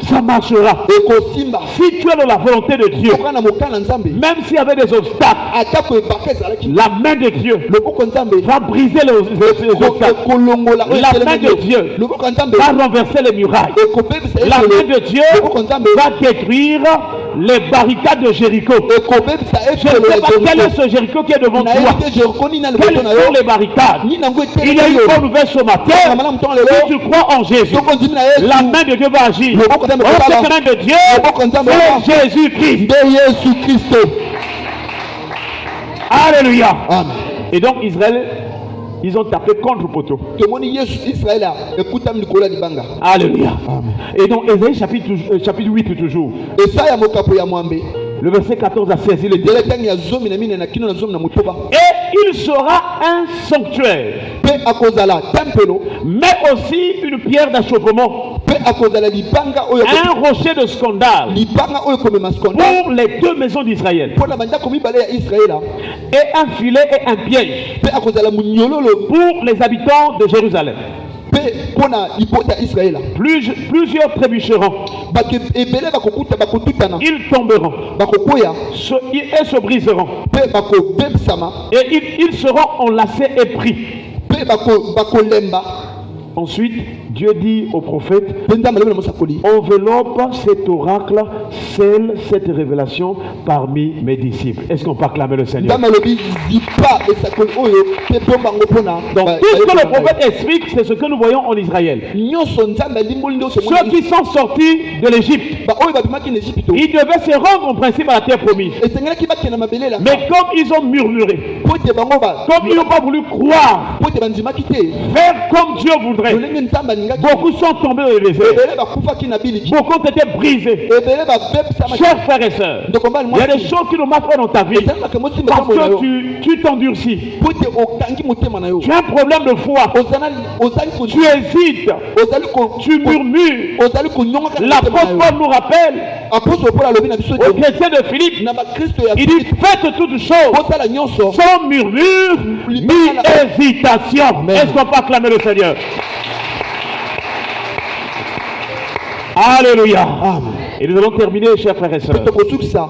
ça marchera. ekosimba Si tu es dans la volonté de Dieu, okoka na mokano na nzambe même s'il y avait des obstacles, ata koyebaka ezalaki la main de Dieu loboko ya nzambe va briser les obstacles. ekolongola oyo La main etelemi de yo. Dieu loboko ya nzambe va renverser les murailles. ekobebisa La efelo. main de Dieu loboko ya nzambe va détruire les barricades de Jéricho. ekobebisa Je ne efelo sais ya pas quel est Jericho. ce Jéricho qui est devant na toi. yebi te Jericho nini na Quelles liboso na sont yo les barricades? nini yango Il y a etelemi une yo bonne nouvelle ce matin. malamu ntongo lelo Si tu crois en Jésus, soko ndimi na yesu la main de Dieu va agir. loboko ya nzambe Oh, ekosala. cette main de Dieu, loboko ya nzambe c'est Jésus-Christ. nde yesu kristo. Alléluia. amen. Et donc Israël, ils ont tapé contre poteau. tomoni yesu israele ekutami likolo ya libanga. Alléluia. Amen. Et donc Ésaïe chapitre 8 toujours. esaya mokapo ya mwambe Le verset 14 a saisi le ndele ntango ya zomi na mine na kino na zomi na motoba et il sera un sanctuaire, mpe akozala tempelo mais aussi une pierre d'achoppement, mpe akozala libanga oyo un rocher de scandale libanga oyo komema scandale pour les deux maisons d'Israël, mpo na bandako mibale ya israela et un filet et un piège mpe akozala monyololo pour les habitants de Jérusalem. mpe mpo na libota ya israela Plusieurs trébucheront, bato ebele bakokuta bakotutana ils tomberont bakokwea et se briseront, mpe bakobebisama et ils seront enlacés et pris. mpe bakolemba. Ensuite, Dieu dit au prophète, mpe nzambe alobi na mosakoli enveloppe cet oracle, scelle cette révélation parmi mes disciples. Est-ce qu'on peut acclamer le Seigneur? nzambe alobi zipa esakoli oyo mpe bomba yango mpona Donc tout ce que le prophète explique, c'est ce que nous voyons en Israël. nyonso nzambe alimboli nde Ceux qui sont sortis de l'Égypte, oyo babimaki na Ejipito ils devaient se rendre en principe à la terre promise. esengelaki bakenda mabele la Mais comme ils ont murmuré, po ete bango comme ils n'ont pas voulu croire, po ete bandimaki te faire comme Dieu voudrait, lolenge nzambe alingaki beaucoup sont tombés dans le désert. ebele bakufaki na biliki Beaucoup ont été brisés. ebele babebisama Chers frères et sœurs, ndeko mbali il y a des choses qui ne marchent pas dans ta vie ezali makambo osimba parce nzambe na yo que tu t'endurcis. po ete okangi motema na yo Tu as un problème de foi. ozali Tu hésites. Tu murmures. ozali konyongoka na motema na L'apôtre yo Paul nous rappelle apôtre Paul alobi na biso aux ete chrétiens de Philippe, na bakristo ya il dit faites toutes choses bosala nyonso sans murmure ni hésitation. Est-ce qu'on peut acclamer le Seigneur? Alléluia. amen. Et nous allons terminer, chers frères et sœurs. tokosukisa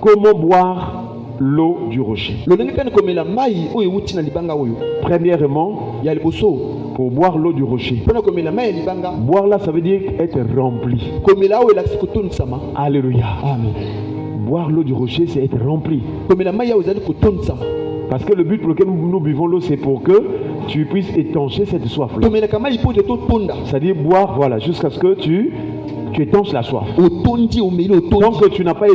Comment boire l'eau du rocher? lolenge kani komela mai oyo ewuti na libanga oyo Premièrement, ya liboso pour boire l'eau du rocher, mpona komela mai ya libanga boire là, ça veut dire être rempli. komela oyo elakisi kotonisama. Alléluia. amen. Boire l'eau du rocher, c'est être rempli. komela mai oyo ezali kotonisama. Parce que le but pour lequel nous buvons l'eau, c'est pour que tu puisses étancher cette soif-là. tomelaka mai mpo ete totonda C'est-à-dire boire, voilà, jusqu'à ce que tu étanches la soif. otondi omeli Tant otondi que tu n'as pas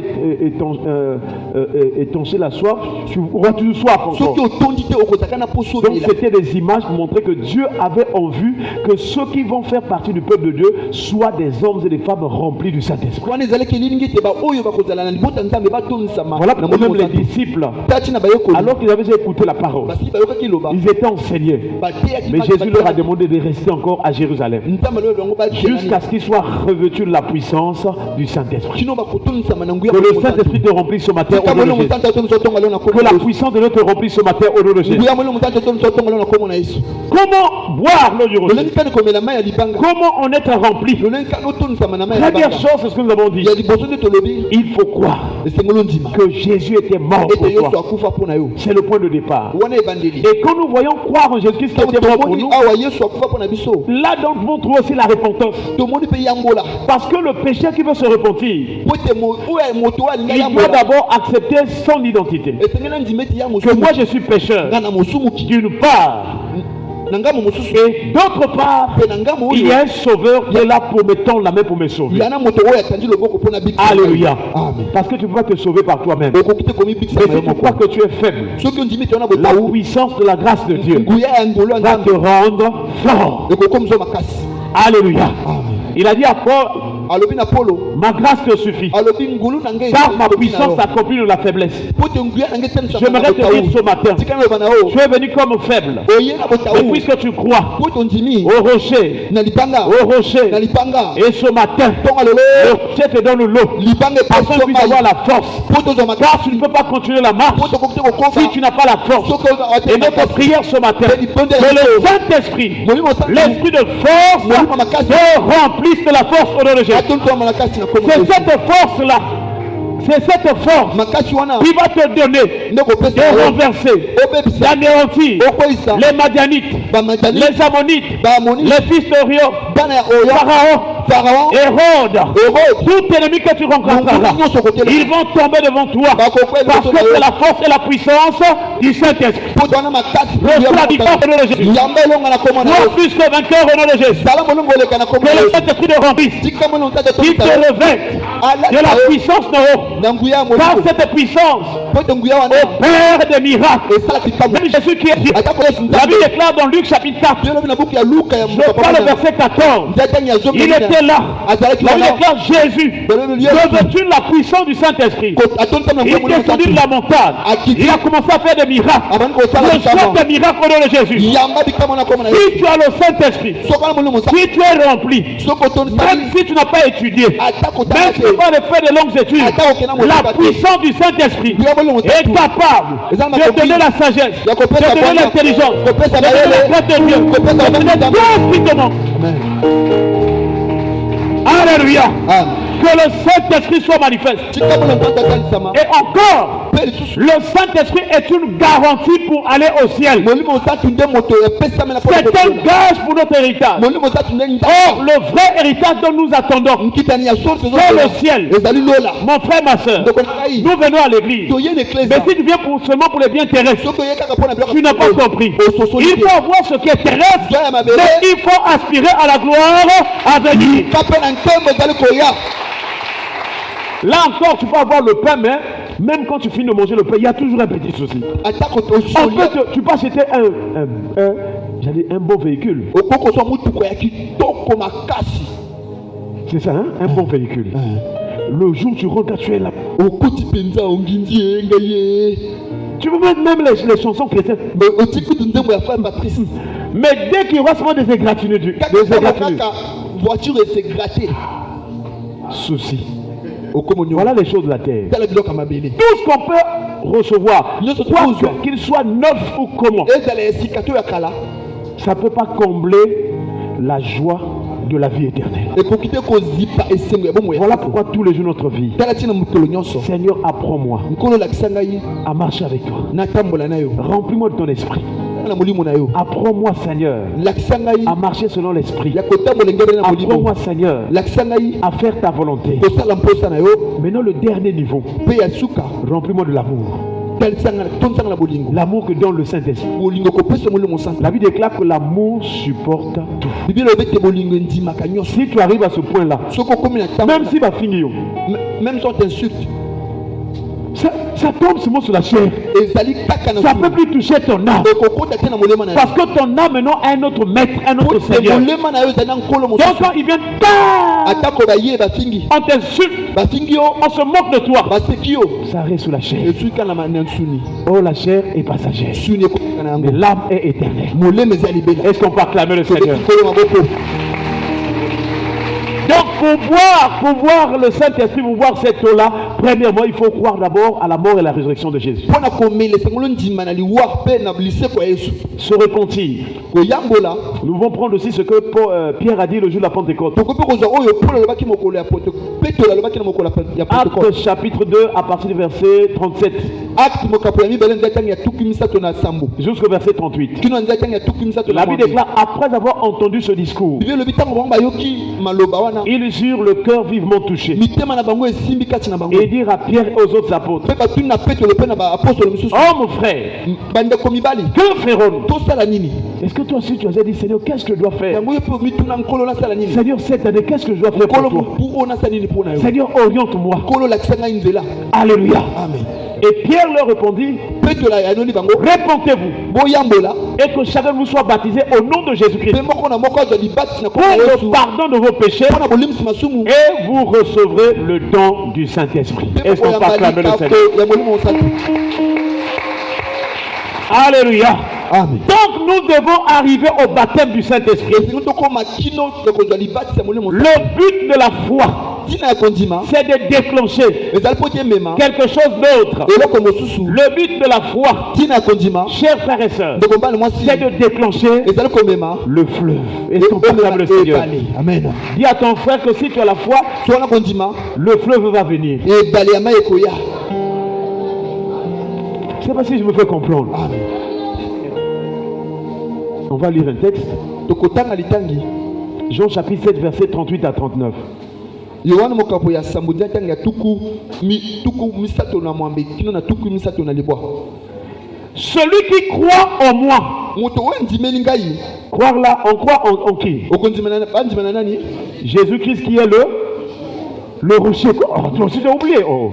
étanché la soif, tu auras toujours soif soki encore. otondi te okozalaka na poso Donc omela. c'était des images pour montrer que Dieu avait en vue que ceux qui vont faire partie du peuple de Dieu soient des hommes et des femmes remplis du Saint-Esprit. wana ezalaki elingi ete baoyo bakozala na libota nzambe batonisama Voilà na pourquoi même molimo les santu. disciples, tati na bayekoli alors qu'ils avaient déjà écouté la parole, basi bayokaki loba ils étaient enseignés. bateyaki Mais Jésus leur a demandé de rester encore à Jérusalem nzambe alobi bango jusqu'à ce qu'ils soient revêtus de la puissance du Saint-Esprit. kino bakotonisama na nguya Que le Saint-Esprit te remplisse ce matin au nom de molimo Jésus. santu atonisa otonga leo na Que la puissance de Dieu te remplisse ce matin au nom de Jésus. nguya molimo santu atonisa otonga leo na komo na yesu. Comment boire l'eau du rocher? lolenge kani komela mai ya libanga Comment en être rempli? lolenge kani otonisama na mai ya Première libanga chose, c'est ce que nous avons dit. ya liboso nde tolobi Il faut croire esengeli ondima que Jésus était mort ete pour yesu toi. akufa mpo na yo C'est le point de départ. wana ebandeli. Et quand nous voyons croire en Jésus-Christ qui était mort pour tomoni nous, awa yesu akufa mpo na biso là donc nous trouvons aussi la repentance. tomoni mpe yambola Parce que le pécheur qui veut se repentir, po ete oyo moto oyo alinga il doit yambola d'abord accepter son identité. esengeli andima ete ya Que mosumu moi je suis pécheur, nga na mosumuki d'une part, na ngambo mosusu et d'autre part, mpe na ngambo il y oyo a un sauveur qui est là pour me tendre la main pour me sauver. ya na moto oyo atandi loboko mpo na bikisa Alléluia. amen Parce que tu ne peux pas te sauver par toi-même. okoki te komi bikisa Mais na si yo tu crois moko que tu es faible, soki ondimi ete wana la botawu puissance de la grâce de Dieu nguya ya ngolo ya va te nzambe rendre fort. ekokomisa makasi. Alléluia. Amen. Il a dit à Paul, alobi na Polo ma grâce te suffit. alobi ngulu na ngai Car ma puissance s'accomplit de la faiblesse. poto nguya na ngai tena J'aimerais te dire ce matin, tikana bana o tu es venu comme faible. oye na bota Et o puisque tu crois poto ndimi au rocher, na lipanga au rocher, na lipanga et ce matin, tonga lelo le rocher te donne l'eau, lipanga afin que tu puisses avoir la force. poto za Car makasi tu ne peux pas continuer la marche poto kokte kokoka si tu n'as pas la force. Et notre prière ce matin, que le Saint-Esprit, l'Esprit de force, te remplisse de la force au nom de Jésus. C'est cette force-là, c'est cette force makasi wana qui va te donner ndeko pesa de renverser, obebisa d'anéantir okoisa les Madianites, bamadani les Ammonites, bamoni les fils d'Orion, bana ya oyo Pharaon, Pharaon Hérode, Hérode tout ennemi que tu rencontreras, ils vont tomber devant toi parce que c'est la force et la puissance du Saint-Esprit. poto wana makasi Reçois la victoire au nom de Jésus. yamba elonga na komona Sois plus que vainqueur au nom de Jésus. sala molongo oleka na Que komona le Saint-Esprit te remplisse, tika molongo tata qu'il te revête de la puissance de haut. na nguya Car molongo cette puissance poto nguya wana opère des miracles. esala kitambo Même Jésus qui est Dieu. atako yesu La Bible déclare dans Luc chapitre 4, Dieu lobi na buku ya Luka ya je prends le verset 14. ndatani ya zomi Il était là. azalaki La Bible wana déclare Jésus, revêtu de la puissance du Saint-Esprit. atoni tana Il nguya descendu de la montagne. Il a commencé à faire des miracles. abani kosala Je kitambo sens des miracles au nom de Jésus. yamba bikambo na komona Si tu as le Saint-Esprit, sokala molongo sa si tu es rempli, soko toni même si tu n'as pas étudié, atako même si tu n'as pas fait de longues études, la puissance du Saint-Esprit est capable de donner la sagesse, de donner l'intelligence, de donner la crainte de Dieu, de donner tout ce qui te manque. Alléluia. Que le Saint-Esprit soit manifeste. Et encore, le Saint-Esprit est une garantie pour aller au ciel. C'est un gage pour notre héritage. Or, le vrai héritage dont nous attendons, c'est le ciel. Mon frère, ma soeur, nous venons à l'église. Mais si tu viens seulement pour les biens terrestres, tu n'as pas compris. Il faut avoir ce qui est terrestre, mais il faut aspirer à la gloire à venir. Là encore, tu peux avoir le pain, mais même quand tu finis de manger le pain, il y a toujours un petit souci. En fait, tu peux acheter un bon véhicule. C'est ça, hein? Un bon véhicule. Le jour où tu rentres, tu es là. Tu peux mettre même les chansons chrétiennes. Mais dès qu'il y aura seulement des égratignures, voiture s'est grattée. Souci. Voilà les choses de la terre. Tout ce qu'on peut recevoir, qu'il soit neuf ou comment, ça ne peut pas combler la joie de la vie éternelle. Voilà pourquoi tous les jours de notre vie, Seigneur, apprends-moi à marcher avec toi. Remplis-moi de ton esprit. Apprends-moi, Seigneur, à marcher selon l'esprit. Apprends-moi, Seigneur, à faire ta volonté. Maintenant, le dernier niveau, remplis-moi de l'amour. L'amour que donne le Saint-Esprit. La Bible déclare que l'amour supporte tout. Si tu arrives à ce point-là, même si va finir, même si on t'insulte, ça tombe seulement sur la chair. Ça ne peut plus toucher ton âme. Parce que ton âme maintenant a un autre maître, un autre Seigneur. Donc quand il vient, on t'insulte, on se moque de toi. Ça reste sur la chair. Oh, la chair est passagère. Mais l'âme est éternelle. Est-ce qu'on peut acclamer le Seigneur? Donc pour voir le Saint-Esprit, pour voir cette eau-là, premièrement, il faut croire d'abord à la mort et la résurrection de Jésus. Se repentir. Nous vont prendre aussi ce que Pierre a dit le jour de la Pentecôte. Actes chapitre 2 à partir du verset 37 jusqu'au verset 38. La Bible déclare, après avoir entendu ce discours, ils eurent le cœur vivement touché et dirent à Pierre et aux autres apôtres: oh mon frère, que ferons-nous? Est-ce que toi aussi tu as dit, Seigneur, qu'est-ce que je dois faire? Seigneur, cette année, qu'est-ce que je dois faire pour toi? Seigneur, oriente-moi. Alléluia. Amen. Et Pierre leur répondit: répentez-vous Et que chacun de vous soit baptisé au nom de Jésus-Christ. Pe moko na moko azwa libati na Pour kombo le Yesu. pardon de vos péchés. Mpona kolimisa masumu. Et vous recevrez le don du Saint-Esprit. Pe Est-ce moko qu'on peut acclamer le yamba Seigneur? likabo ya molimo mosantu. Alléluia. Amen. Donc nous devons arriver au baptême du Saint-Esprit. Esingi tokoma kino ya kozwa libati ya molimo mosantu. Le but de la foi, Tina ya kondima c'est de déclencher ezali po te mema quelque chose d'autre. eloko mosusu. Le but de la foi, Tina ya kondima chers frères et sœurs, ndeko mbali mwasi c'est de déclencher ezali komema le fleuve. Est-ce qu'on peut acclamer le Seigneur? ebale. Amen. Dis à ton frère que si tu as la foi, So wana kondima le fleuve va venir. ebale ya mai ekoya. Je ne sais pas si je me fais comprendre. Amen. On va lire un texte. Tokotanga litangi Jean chapitre 7, verset 38 à 39. Yohana mokapo ya samudi atanga tuku misato na mwambe kino na tuku misato na libwa. Celui qui croit en moi. Moto wendimeli ngai Croire là, on croit en qui? okondimana bandimana nani? Jésus-Christ qui est le rocher. Oh, toi aussi j'ai oublié. Oh.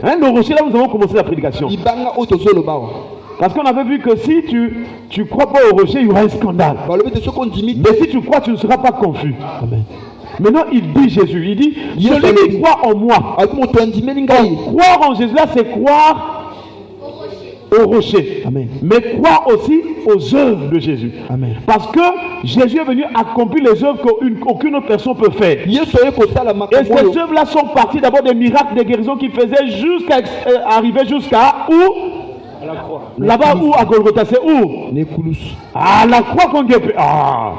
Hein, le rocher, là nous avons commencé la prédication. Ibanga otozolo bawa. Parce qu'on avait vu que si tu crois pas au rocher, il y aura un scandale. Balobi te sokondimi. Mais si tu crois, tu ne seras pas confus. Amen. Maintenant, il dit Jésus, il dit, Yes, celui qui croit en moi. Alko moto wendimeli ngai. Croire en Jésus, là, c'est croire au rocher. Amen. Mais croire aussi aux œuvres de Jésus. Amen. Parce que Jésus est venu accomplir les œuvres qu'aucune autre personne peut faire. Yesu aye kosala Et makambo. ces œuvres-là sont parties d'abord des miracles, des guérisons qu'il faisait jusqu'à arriver jusqu'à où? Là-bas où? À Golgotha, c'est où? Nekulus. À la croix qu'on guérit. Ah.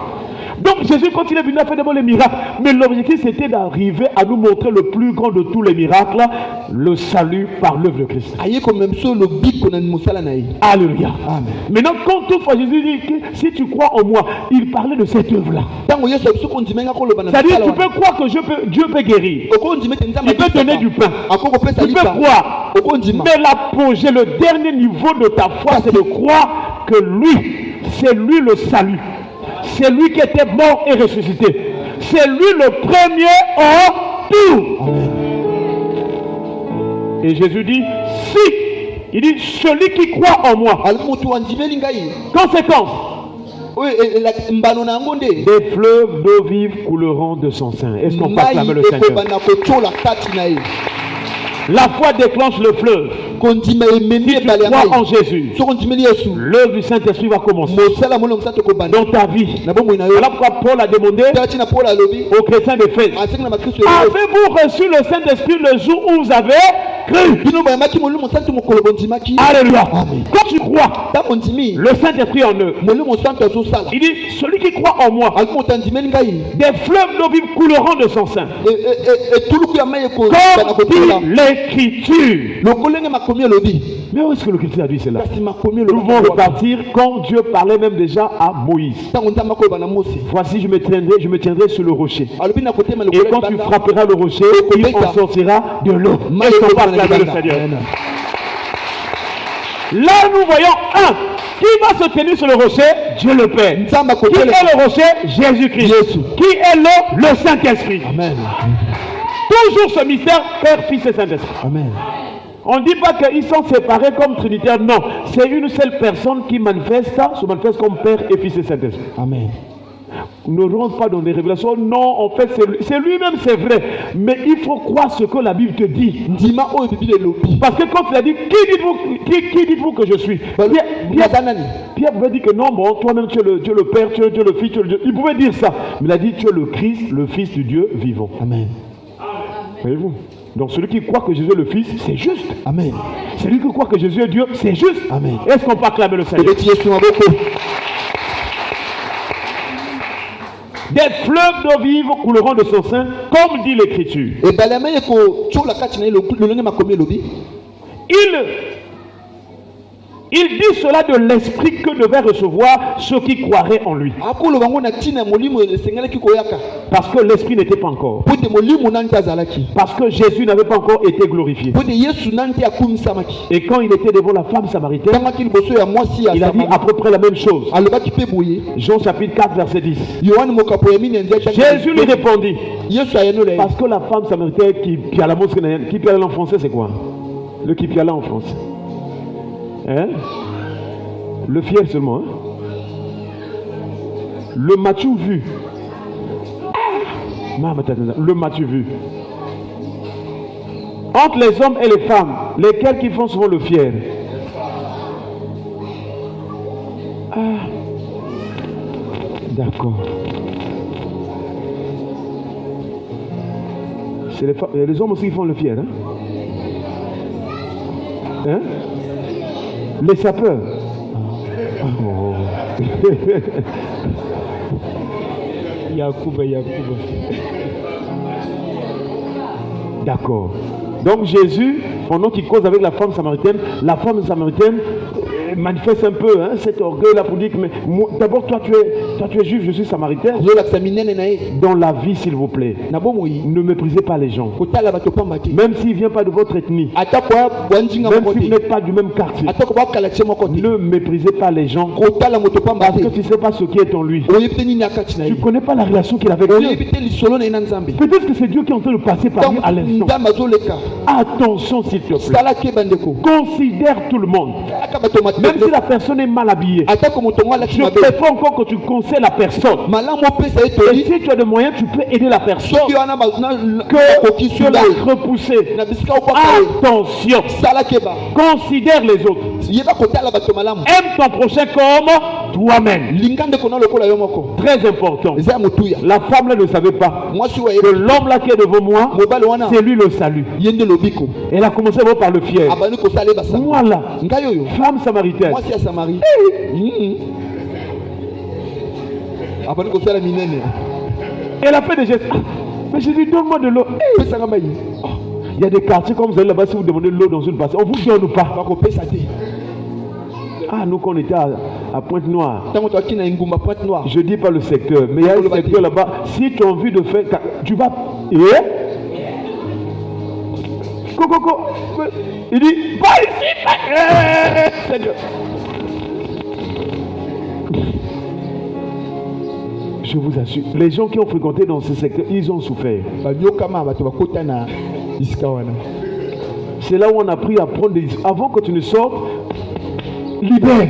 Donc Jésus, quand il est venu, a fait d'abord les miracles. Mais l'objectif, c'était d'arriver à nous montrer le plus grand de tous les miracles, le salut par l'œuvre de Christ. Aye ko même so le biko na musala na ye. Alléluia. Amen. Maintenant, quand toutefois Jésus dit que si tu crois en moi, il parlait de cette œuvre-là. Tango Yesu sokondimenga ko loba na. C'est-à-dire, tu peux croire que Dieu peut guérir. Il peut donner du pain. Tu peux croire. Mais l'apogée, le dernier niveau de ta foi, c'est de croire que lui, c'est lui le salut. C'est lui qui était mort et ressuscité. C'est lui le premier en tout. Amen. Et Jésus dit, si, il dit, celui qui croit en moi. Conséquence. Des fleuves d'eau vive couleront de son sein. Est-ce qu'on peut acclamer le Seigneur? La foi déclenche le fleuve. Si tu crois en Jésus, l'œuvre du Saint-Esprit va commencer dans ta vie. Voilà pourquoi Paul a demandé aux chrétiens d'Éphèse, avez-vous reçu le Saint-Esprit le jour où vous avez cru? Alléluia. Quand tu crois, le Saint-Esprit en eux, il dit, celui qui croit en moi, des fleuves d'eau vive couleront de son sein. Comme dit l'Écriture. Mais où est-ce que l'Écriture a dit cela? Nous devons repartir quand Dieu parlait même déjà à Moïse. Voici, je me tiendrai sur le rocher. Et quand tu frapperas le rocher, il en sortira de l'eau. Est-ce qu'on va acclamer le Seigneur? Là, nous voyons un. Qui va se tenir sur le rocher? Dieu le Père. Qui est le rocher? Jésus-Christ. Qui est le Saint-Esprit. Amen. Toujours ce mystère, Père, Fils et Saint-Esprit. Amen. On ne dit pas qu'ils sont séparés comme trinitaires, non. C'est une seule personne qui se manifeste comme Père et Fils et Saint-Esprit. Amen. Ne rentre pas dans des révélations. Non, en fait, c'est lui-même, c'est vrai. Mais il faut croire ce que la Bible te dit. Parce que quand il a dit, qui dites-vous que je suis? Pierre pouvait dire que non, bon, toi-même tu es le Père, tu es le Fils, tu es le Dieu. Il pouvait dire ça. Mais il a dit, tu es le Christ, le Fils du Dieu vivant. Amen. Voyez-vous? Donc celui qui croit que Jésus est le Fils, c'est juste. Amen. Celui qui croit que Jésus est Dieu, c'est juste. Amen. Est-ce qu'on peut acclamer le Seigneur? Des fleuves d'eau vive couleront de son sein, comme dit l'Écriture. Il dit cela de l'esprit que devaient recevoir ceux qui croiraient en lui. Parce que l'esprit n'était pas encore. Parce que Jésus n'avait pas encore été glorifié. Et quand il était devant la femme samaritaine, il a dit à peu près la même chose. Jean chapitre 4 verset 10. Jésus lui répondit. Parce que la femme samaritaine qui a la mosquée, qui piala en français, c'est quoi? Le qui piala en français. Hein? Le fier seulement. Hein? Le m'as-tu vu? Le m'as-tu vu? Entre les hommes et les femmes, lesquels qui font souvent le fier? D'accord. C'est les hommes aussi qui font le fier. Hein? Les sapeurs. Oh. Yacoub. D'accord. Donc Jésus, pendant qu'il cause avec la femme samaritaine manifeste un peu cet orgueil-là pour dire que d'abord toi tu es juif, je suis samaritain. Dans la vie, s'il vous plaît, ne méprisez pas les gens. Même s'il ne vient pas de votre ethnie, même si vous n'êtes pas du même quartier, ne méprisez pas les gens parce que tu ne sais pas ce qui est en lui. Tu ne connais pas la relation qu'il a avec Dieu. Peut-être que c'est Dieu qui est en train de passer par lui à l'instant. Attention s'il te plaît. Considère tout le monde. Même si la personne est mal habillée, je préfère encore que tu conseilles la personne. Et si tu as des moyens, tu peux aider la personne que la repousser. Attention. Considère les autres. Aime ton prochain comme toi-même. Très important. La femme là ne savait pas que l'homme là qui est devant moi, c'est lui le salut. Elle a commencé par le fier. Voilà. Femme samaritaine. Elle a fait des gestes. Mais j'ai dit, donne-moi de l'eau. Il y a des quartiers comme vous allez là-bas, si vous demandez de l'eau dans une bassine, on ne vous donne pas. Nous qu'on était à Pointe-Noire. Je ne dis pas le secteur, mais il y a un secteur là-bas. Si tu as envie de faire, tu vas. Coco, il dit, va ici, je vous assure, les gens qui ont fréquenté dans ce secteur, ils ont souffert. C'est là où on a appris à prendre des... Avant que tu ne sortes, libère.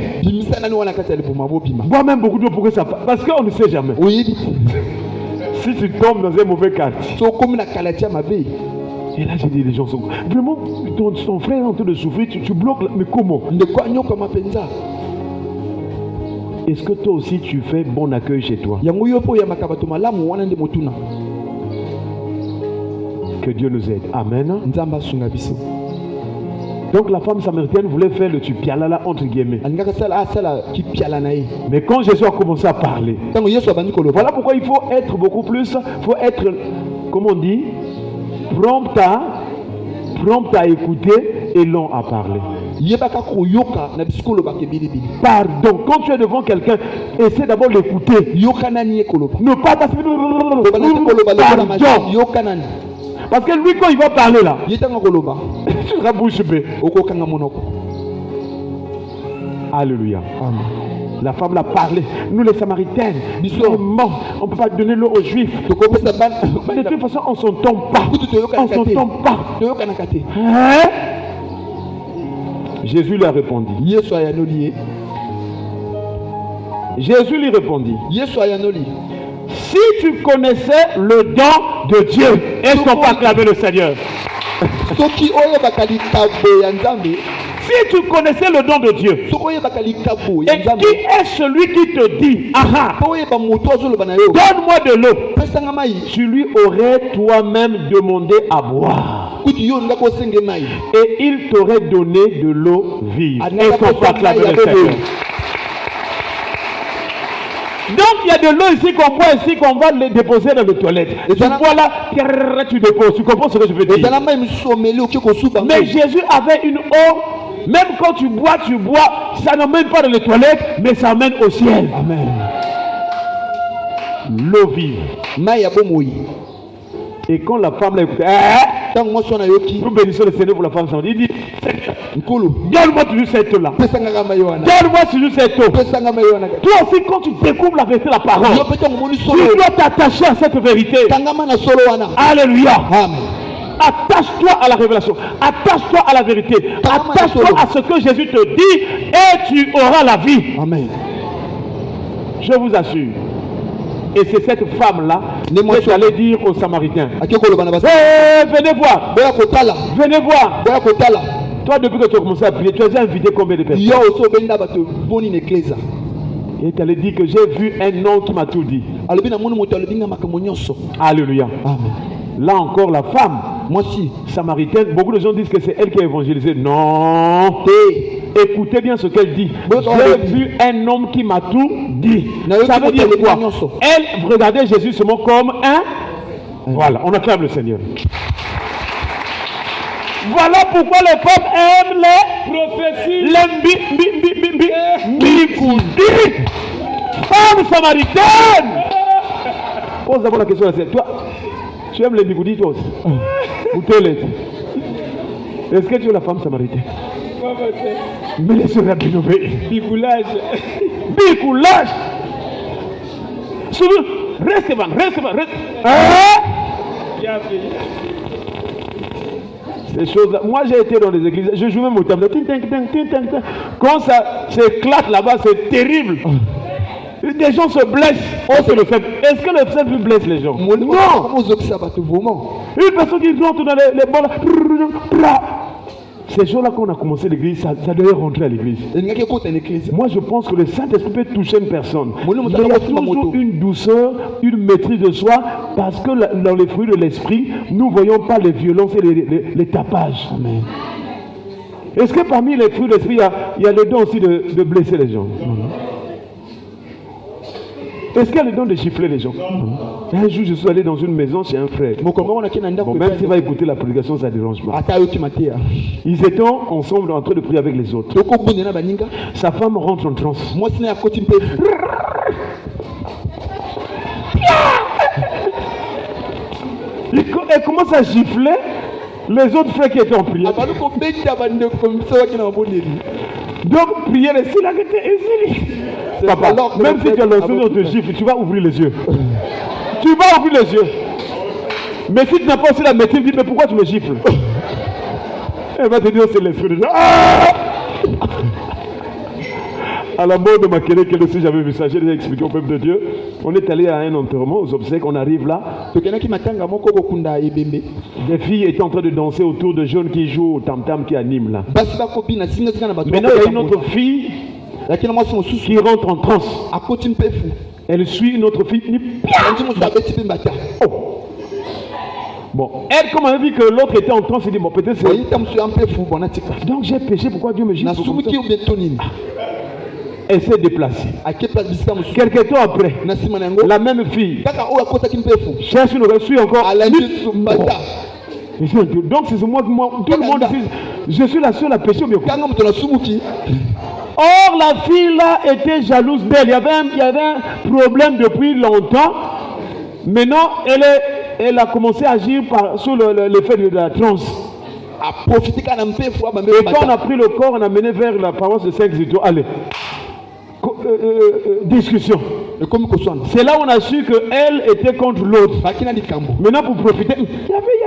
Bois même beaucoup d'eau pour que ça passe. Parce qu'on ne sait jamais. Oui. Si tu tombes dans un mauvais quartier. Et là, j'ai dit, les gens sont... Vraiment, ton frère est en train de souffrir, tu bloques... Mais comment? Est-ce que toi aussi, tu fais bon accueil chez toi? Que Dieu nous aide. Amen. Donc, la femme samaritaine voulait faire le tupialala entre guillemets. Mais quand Jésus a commencé à parler, voilà pourquoi il faut être beaucoup plus... Il faut être, comment on dit, prompt à écouter et long à parler. Pardon, quand tu es devant quelqu'un, essaie d'abord d'écouter. Ne pas passer. Pardon. Parce que lui, quand il va parler là, tu seras bouche bée. Alléluia. Amen. La femme l'a parlé. Nous les Samaritaines, on ne peut pas donner l'eau aux Juifs. De toute façon, on ne s'entend pas. On ne s'entend pas. Hein? Jésus lui a répondu. Jésus lui répondit. Si tu connaissais le don de Dieu, est-ce qu'on peut acclamer le Seigneur? Si tu connaissais le don de Dieu, et qui est celui qui te dit, donne-moi de l'eau, tu lui aurais toi-même demandé à boire. Et il t'aurait donné de l'eau vive. Est-ce qu'on peut acclamer le Seigneur? Donc il y a de l'eau ici qu'on boit ici qu'on va le déposer dans les toilettes. Et tu bois là, tu déposes. Tu comprends ce que je veux dire? Mais Jésus avait une eau. Même quand tu bois, ça n'emmène pas dans les toilettes, mais ça emmène au ciel. Amen. L'eau vive. Et quand la femme l'a écouté, nous bénissons le Seigneur pour la femme. Il dit, donne-moi toujours cette eau-là. Donne-moi toujours cette eau. Toi aussi, quand tu découvres la vérité, la parole, tu dois t'attacher à cette vérité. Alléluia. Amen. Attache-toi à la révélation. Attache-toi à la vérité. Attache-toi à ce que Jésus te dit et tu auras la vie. Amen. Je vous assure. Et c'est cette femme-là qui est allée dire aux Samaritains, venez voir, venez voir. Toi, depuis que tu as commencé à prier, tu as déjà invité combien de personnes? Il est allé dire que j'ai vu un homme qui m'a tout dit. Alléluia. Amen. Là encore, la femme, samaritaine, beaucoup de gens disent que c'est elle qui a évangélisé. Non. Écoutez bien ce qu'elle dit. J'ai vu un homme qui m'a tout dit. Ça veut dire quoi? Elle regardait Jésus seulement comme un. Voilà, on acclame le Seigneur. Voilà pourquoi les femmes aiment les prophéties. Les femme samaritaine. Pose d'abord la question à toi. Tu aimes les bigoudis toi aussi? Ou est-ce que tu es la femme samaritaine? Mais laisse la binobé. Bigoulage. Bigoulage. Reste. Ces choses-là. Moi j'ai été dans les églises. Je joue même au tableau. Quand ça s'éclate là-bas, c'est terrible. Des gens se blessent. Oh, c'est le fait. Est-ce que le fait blesse les gens? Non. Une personne qui rentre dans les balles. Ces jours-là qu'on a commencé l'église, ça devait rentrer à l'église. Moi je pense que le Saint-Esprit peut toucher une personne. Mais il y a toujours une douceur, une maîtrise de soi, parce que dans les fruits de l'esprit, nous ne voyons pas les violences et les tapages. Amen. Est-ce que parmi les fruits de l'esprit, il y a le don aussi de blesser les gens? Est-ce qu'il y a le don de gifler les gens? Un jour, je suis allé dans une maison chez un frère. Bon, même s'il va écouter la prédication, ça ne dérange pas. Ils étaient ensemble en train de prier avec les autres. Sa femme rentre en transe. Elle commence à gifler les autres frères qui étaient en prière. Donc, prier les cils Papa, même si tu as lancé notre gifle, tu vas ouvrir les yeux. Tu vas ouvrir les yeux. Mais si tu n'as pas aussi la maîtrise, dis, mais pourquoi tu me gifles? Elle va te dire, c'est l'esprit de Dieu. À la mort de Makele, que aussi j'avais vu ça, j'ai déjà expliqué au peuple de Dieu. On est allé à un enterrement, aux obsèques, on arrive là. Des filles étaient en train de danser autour de jeunes qui jouent au tam-tam, qui animent là. Maintenant, il y a une autre fille qui rentre en transe. Elle suit une autre fille. Oh. Bon, elle, comme elle a vu que l'autre était en transe, elle dit, bon, peut-être c'est... Donc j'ai péché, pourquoi Dieu me gifle? Elle s'est déplacée. Quelques temps après, la même fille cherche une autre, suit encore. Donc c'est moi, tout le monde dit, je suis la seule à pécher. Or la fille là était jalouse d'elle. Il y avait un problème depuis longtemps. Maintenant elle a commencé à agir sous l'effet de la transe. Et quand on a pris le corps, on a mené vers la paroisse de 5 étoiles. Allez, discussion. C'est là où on a su qu'elle était contre l'autre. Maintenant pour profiter, il y avait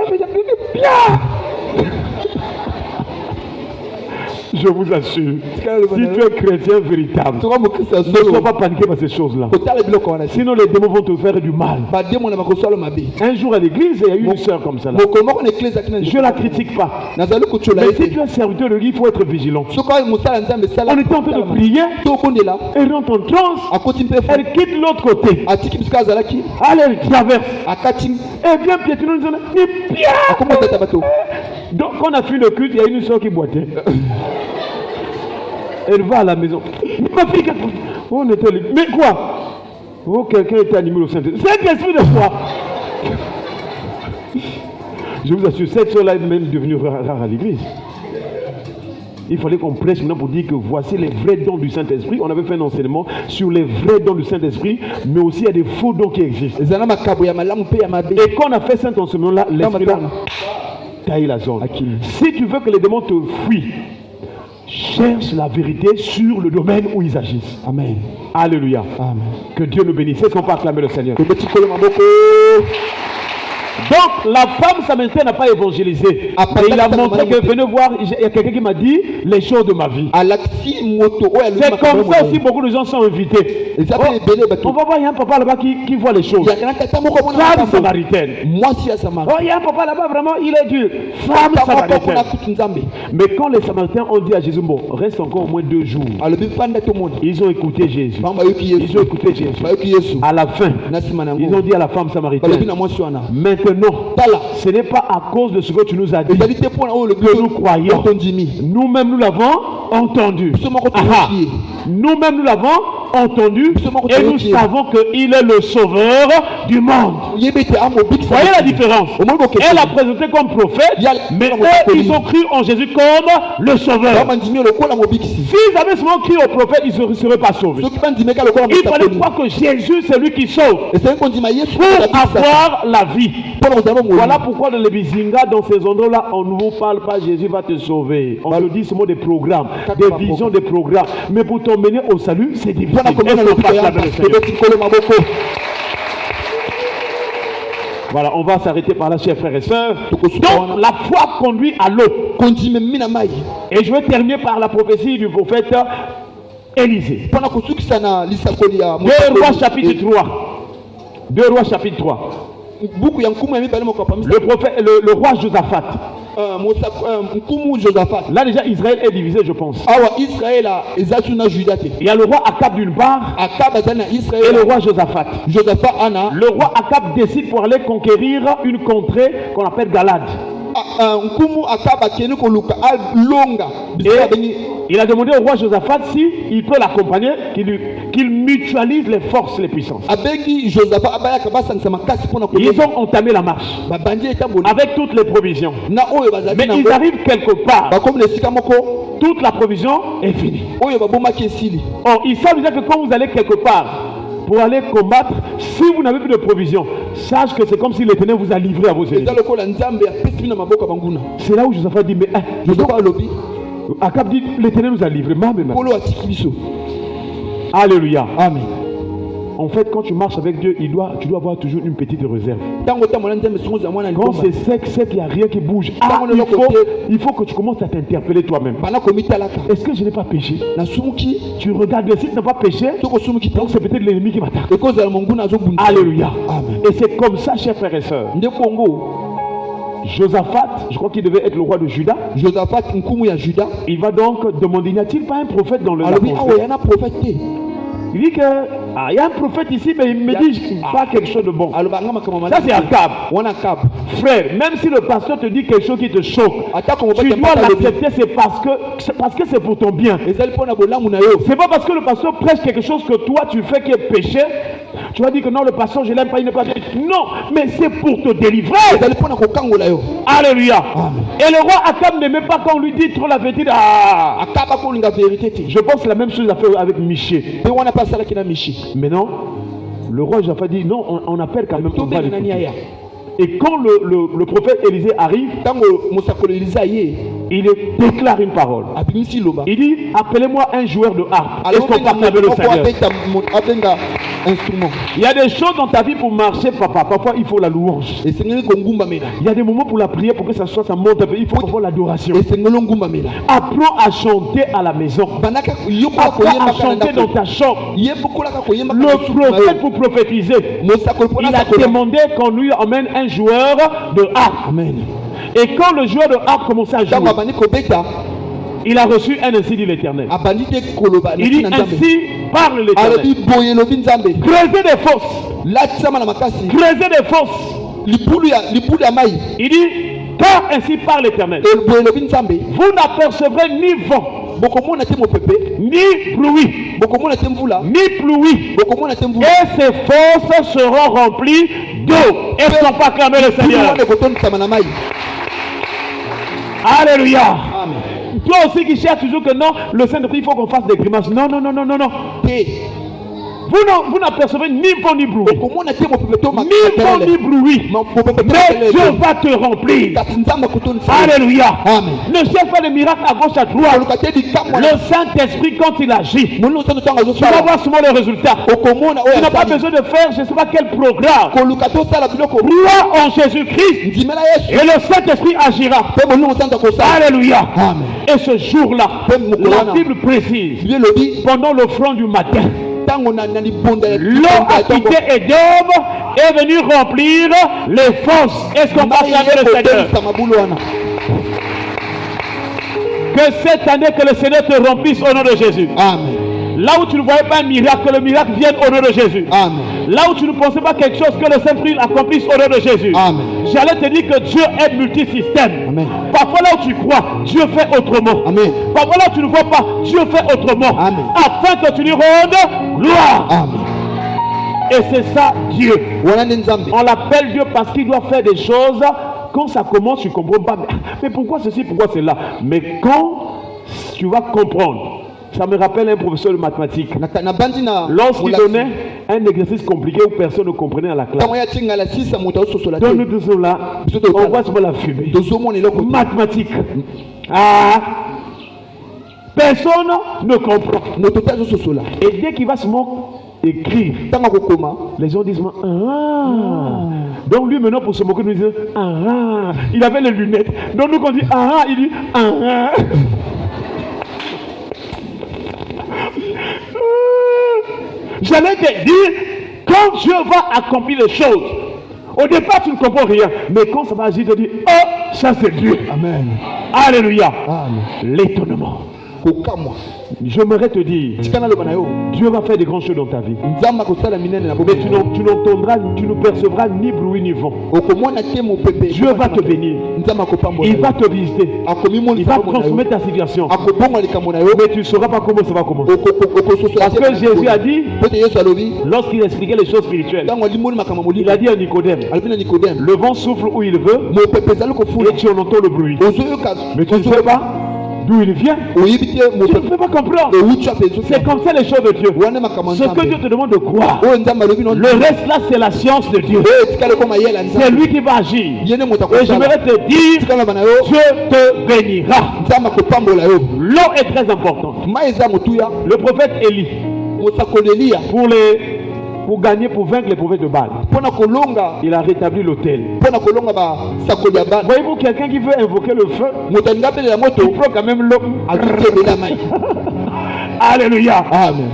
je vous assure, si tu es chrétien véritable, ne sois pas paniqué par ces choses-là. Sinon les démons vont te faire du mal. Un jour à l'église, il y a eu une soeur comme ça là. Je ne la critique pas. Mais si tu es serviteur de Dieu, il faut être vigilant. On était en train de prier, elle rentre en transe, elle quitte l'autre côté. Allez, elle traverse. Elle vient piétiner une zone. Donc quand on a fini le culte, il y a une soeur qui boitait. Elle va à la maison. Ma fille, on était libre. Mais quoi? Oh, quelqu'un était animé au Saint-Esprit. Saint-Esprit de quoi? Je vous assure, cette soeur-là est même devenue rare à l'église. Il fallait qu'on prêche maintenant pour dire que voici les vrais dons du Saint-Esprit. On avait fait un enseignement sur les vrais dons du Saint-Esprit, mais aussi il y a des faux dons qui existent. Et quand on a fait cet enseignement-là, l'Esprit là taille la zone. Si tu veux que les démons te fuient, cherche la vérité sur le domaine où ils agissent. Amen. Alléluia. Amen. Que Dieu nous bénisse. Est-ce qu'on peut acclamer le Seigneur? Donc la femme samaritaine n'a pas évangélisé. Et il a montré que venez voir, il y a quelqu'un qui m'a dit les choses de ma vie. C'est comme ça aussi beaucoup de gens sont invités. Oh, on va voir, il y a un papa là-bas qui voit les choses. Femme samaritaine. Oh, il y a un papa là-bas, vraiment, il est dur. Femme samaritaine. Mais quand les Samaritains ont dit à Jésus, bon, reste encore au moins 2 jours. Ils ont écouté Jésus. Ils ont écouté Jésus. À la fin, ils ont dit à la femme samaritaine, maintenant, ce n'est pas à cause de ce que tu nous as dit que nous croyons. Nous-mêmes, nous l'avons entendu. Nous-mêmes, nous l'avons entendu et nous savons qu'il est le sauveur du monde. Voyez la différence. Elle a présenté comme prophète, mais eux, ils ont cru en Jésus comme le sauveur. S'ils avaient seulement cru au prophète, ils ne seraient pas sauvés. Il fallait croire que Jésus, c'est lui qui sauve pour avoir la vie. Voilà pourquoi dans les Bizinga, dans ces endroits-là, on ne vous parle pas Jésus va te sauver. On te dit seulement des programmes, des visions, des programmes. Mais pour t'emmener au salut, c'est difficile. Voilà, on va s'arrêter par là, chers frères et sœurs. Donc, la foi conduit à l'eau. Et je vais terminer par la prophétie du prophète Élisée. 2 Rois chapitre 3. 2 Rois chapitre 3. Le prophète, le roi Josaphat. Là déjà Israël est divisé, je pense. Il y a le roi Akab d'une part et le roi Josaphat. Le roi Akab décide pour aller conquérir une contrée qu'on appelle Galad. Et il a demandé au roi Josaphat si il peut l'accompagner, qu'il mutualise les forces, les puissances. Ils ont entamé la marche avec toutes les provisions. Mais ils arrivent quelque part. Toute la provision est finie. Or, ils savent déjà que quand vous allez quelque part pour aller combattre, si vous n'avez plus de provision, sache que c'est comme si l'Éternel vous a livré à vos ennemis. C'est là où Josaphat dit, mais Akab dit, l'Éternel nous a livré. Alléluia. Amen. En fait, quand tu marches avec Dieu, tu dois avoir toujours une petite réserve. Quand c'est sec, il n'y a rien qui bouge. Il faut que tu commences à t'interpeller toi-même. Est-ce que je n'ai pas péché? Tu regardes, si tu n'as pas péché, donc c'est peut-être l'ennemi qui m'attaque. Alléluia. Amen. Et c'est comme ça, chers frères et sœurs. Josaphat, je crois qu'il devait être le roi de Juda. Il va donc demander, n'y a-t-il pas un prophète dans le prophète? Il dit que il y a un prophète ici, mais il me dit pas quelque chose de bon. Ça c'est Akab. Frère, même si le pasteur te dit quelque chose qui te choque, tu dois l'accepter, c'est parce que c'est pour ton bien. C'est pas parce que le pasteur prêche quelque chose que toi tu fais qui est péché. Tu vas dire que non, le pasteur je l'aime pas, il n'est pas bien. Non, mais c'est pour te délivrer. Alléluia. Et le roi Akab n'aimait pas quand on lui dit trop la vérité. Je pense que la même chose a fait avec Miché. Mais non, le roi Josaphat dit non, on appelle quand même. Et quand le prophète Élisée arrive, il déclare une parole. Il dit, appelez-moi un joueur de harpe. Est-ce qu'on parle avec le Seigneur? Il y a des choses dans ta vie pour marcher, papa. Parfois, il faut la louange. Il y a des moments pour la prière, pour que ça monte un peu. Il faut avoir l'adoration. Apprends à chanter à la maison. Apprends à chanter dans ta chambre. Le prophète pour prophétiser, il a demandé qu'on lui emmène un joueur de harpe. Amen. Et quand le joueur de harpe commençait à jouer, il a reçu un ainsi dit l'Éternel. Il dit ainsi parle l'Éternel. Creusez des fosses. Creusez des fosses. Il dit car ainsi parle l'Éternel. Vous n'apercevrez ni vent, ni pluie, et ces fosses seront remplies d'eau. Est-ce qu'on peut acclamer le Seigneur? Alléluia. Amen. Toi aussi qui cherches toujours que non, le Saint-Esprit, il faut qu'on fasse des grimaces. Non. vous n'apercevez ni vent ni bruit. okomona te mopepe to Ni vent ni bruit. Mais Dieu va te remplir. kasi nzambe akotonisa Alléluia. amen Ne cherche pas des miracles à gauche à droite. koluka te likambo Le Saint-Esprit, quand il agit, molimo ntango ntango tu vas azosala voir souvent le résultat. okomona Tu oyo n'as pas asali besoin de faire je ne sais pas quel programme. koluka tosala biloko Crois en Jésus-Christ ndimela et yesu le Saint-Esprit agira. mpe molimo ntango akosala Alléluia. amen Et ce jour-là, la Bible précise, bible elobi pendant l'offrande du matin, ntango na libonda ya l'eau a quitté Édom et est venue remplir les fosses. Est-ce qu'on passe avec le Seigneur? mabulu wana Que cette année, que le Seigneur te remplisse au nom de Jésus. amen Là où tu ne voyais pas un miracle, que le miracle vienne au nom de Jésus. amen Là où tu ne pensais pas quelque chose, que le Saint-Esprit accomplisse au nom de Jésus. amen J'allais te dire que Dieu est multisystème. amen Parfois là où tu crois, Dieu fait autrement. amen Parfois là où tu ne vois pas, Dieu fait autrement. Amen. Afin que tu lui rendes gloire. amen Et c'est ça Dieu. wana nde nzambe On l'appelle Dieu parce qu'il doit faire des choses. Quand ça commence, tu ne comprends pas. Mais pourquoi ceci, pourquoi cela? Mais quand tu vas comprendre, ça me rappelle un professeur de mathématiques. na bandi na Lorsqu'il donnait un exercice compliqué où personne ne comprenait à la classe. ntango ya tingala sisa moto azososola te Donne-nous tout cela. On voit sur la fumée. tozomona eloko te. Mathématiques. Ah, personne ne comprend. moto te azososola Et dès qu'il va se écrire, ntango akokoma les gens disent ah. Donc lui maintenant pour se moquer nous dit ah. Il avait les lunettes. Donc nous quand on dit ah, il dit ah. J'allais te dire, quand Dieu va accomplir les choses, au départ tu ne comprends rien, mais quand ça va agir, tu te dis oh, ça c'est Dieu. amen Alléluia. amen L'étonnement. kokamwa J'aimerais te dire, tika naloba na yo Dieu va faire des grandes choses dans ta vie. nzambe akosala minene na Mais bobe tu n'entendras, tu ne percevras ni bruit ni vent. okomona te mopepe Dieu va te bénir. nzambe akopambola Il va te visiter. Il akomimonisa va bongo na yo transformer ta situation. akobonga likambo na yo Mais tu ne sauras pas comment ça va commencer. okososola Parce que Jésus a dit, peut-être yesu alobi lorsqu'il expliquait les choses spirituelles, ntango alimoni makambo il molimo a dit à Nicodème, alobi na nikodeme le vent souffle où il veut mopepe ezali kofula et tu en entends le bruit. ozoyoka Mais tu ne sais pas d'où il vient. oyebi te Tu ne mopepe peux pas comprendre. ewuti ape C'est comme ça les choses de Dieu. wana makambo Ce que Dieu te demande de croire. oyo nzambe alobi no Le reste là, c'est la science de Dieu. etikala ekoma yela C'est nzambe lui qui va agir. ye nde moto Et je akosala voudrais te dire, tika naloba na yo Dieu te bénira. nzambe akopambola yo L'eau est très importante. mai eza motuya Le prophète Élie, mosakoli eliya pour gagner, pour vaincre les prophètes de Baal, mpona kolonga il a rétabli l'autel. mpona kolonga basakoli ya bana Voyez-vous quelqu'un qui veut invoquer le feu, moto alingi abelela moto il prend quand même l'eau. azuki ebela mai Alléluia. amen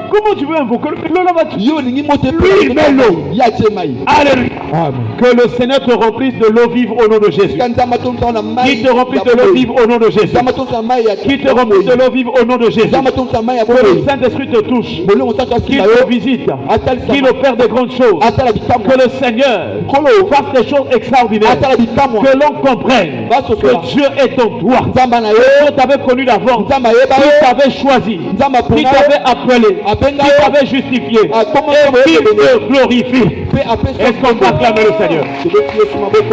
Comment tu veux invoquer le feu? L'eau là va te- ye olingi moto Lui, mais l'eau. ye atie mai Alléluia. amen Que le Seigneur te remplisse de l'eau vive au nom de Jésus. tika nzambe atonisa na mai Qui te remplisse de l'eau vive au nom de Jésus. nzambe atonisa mai ya Qui te remplisse de l'eau vive au nom de Jésus. nzambe atonisa mai ya Que le boyi Saint-Esprit te touche. bolongo saka Qu'il asila te yo visite. atalisa Qu'il opère de grandes choses. atala bikamwa Que le Seigneur fasse des choses extraordinaires. atala bikamwa Que l'on comprenne basosola que Dieu est en toi. nzambe na yo Dieu t'avait connu d'avance. nzambe ayeba Qui yo t'avait choisi. nzambe Qui aponga yo t'avait appelé. abenga Qui yo t'avait justifié. akoma Et qui te glorifie. mpe apesa Est-ce qu'on va acclamer le Seigneur? tobeti yesu maboko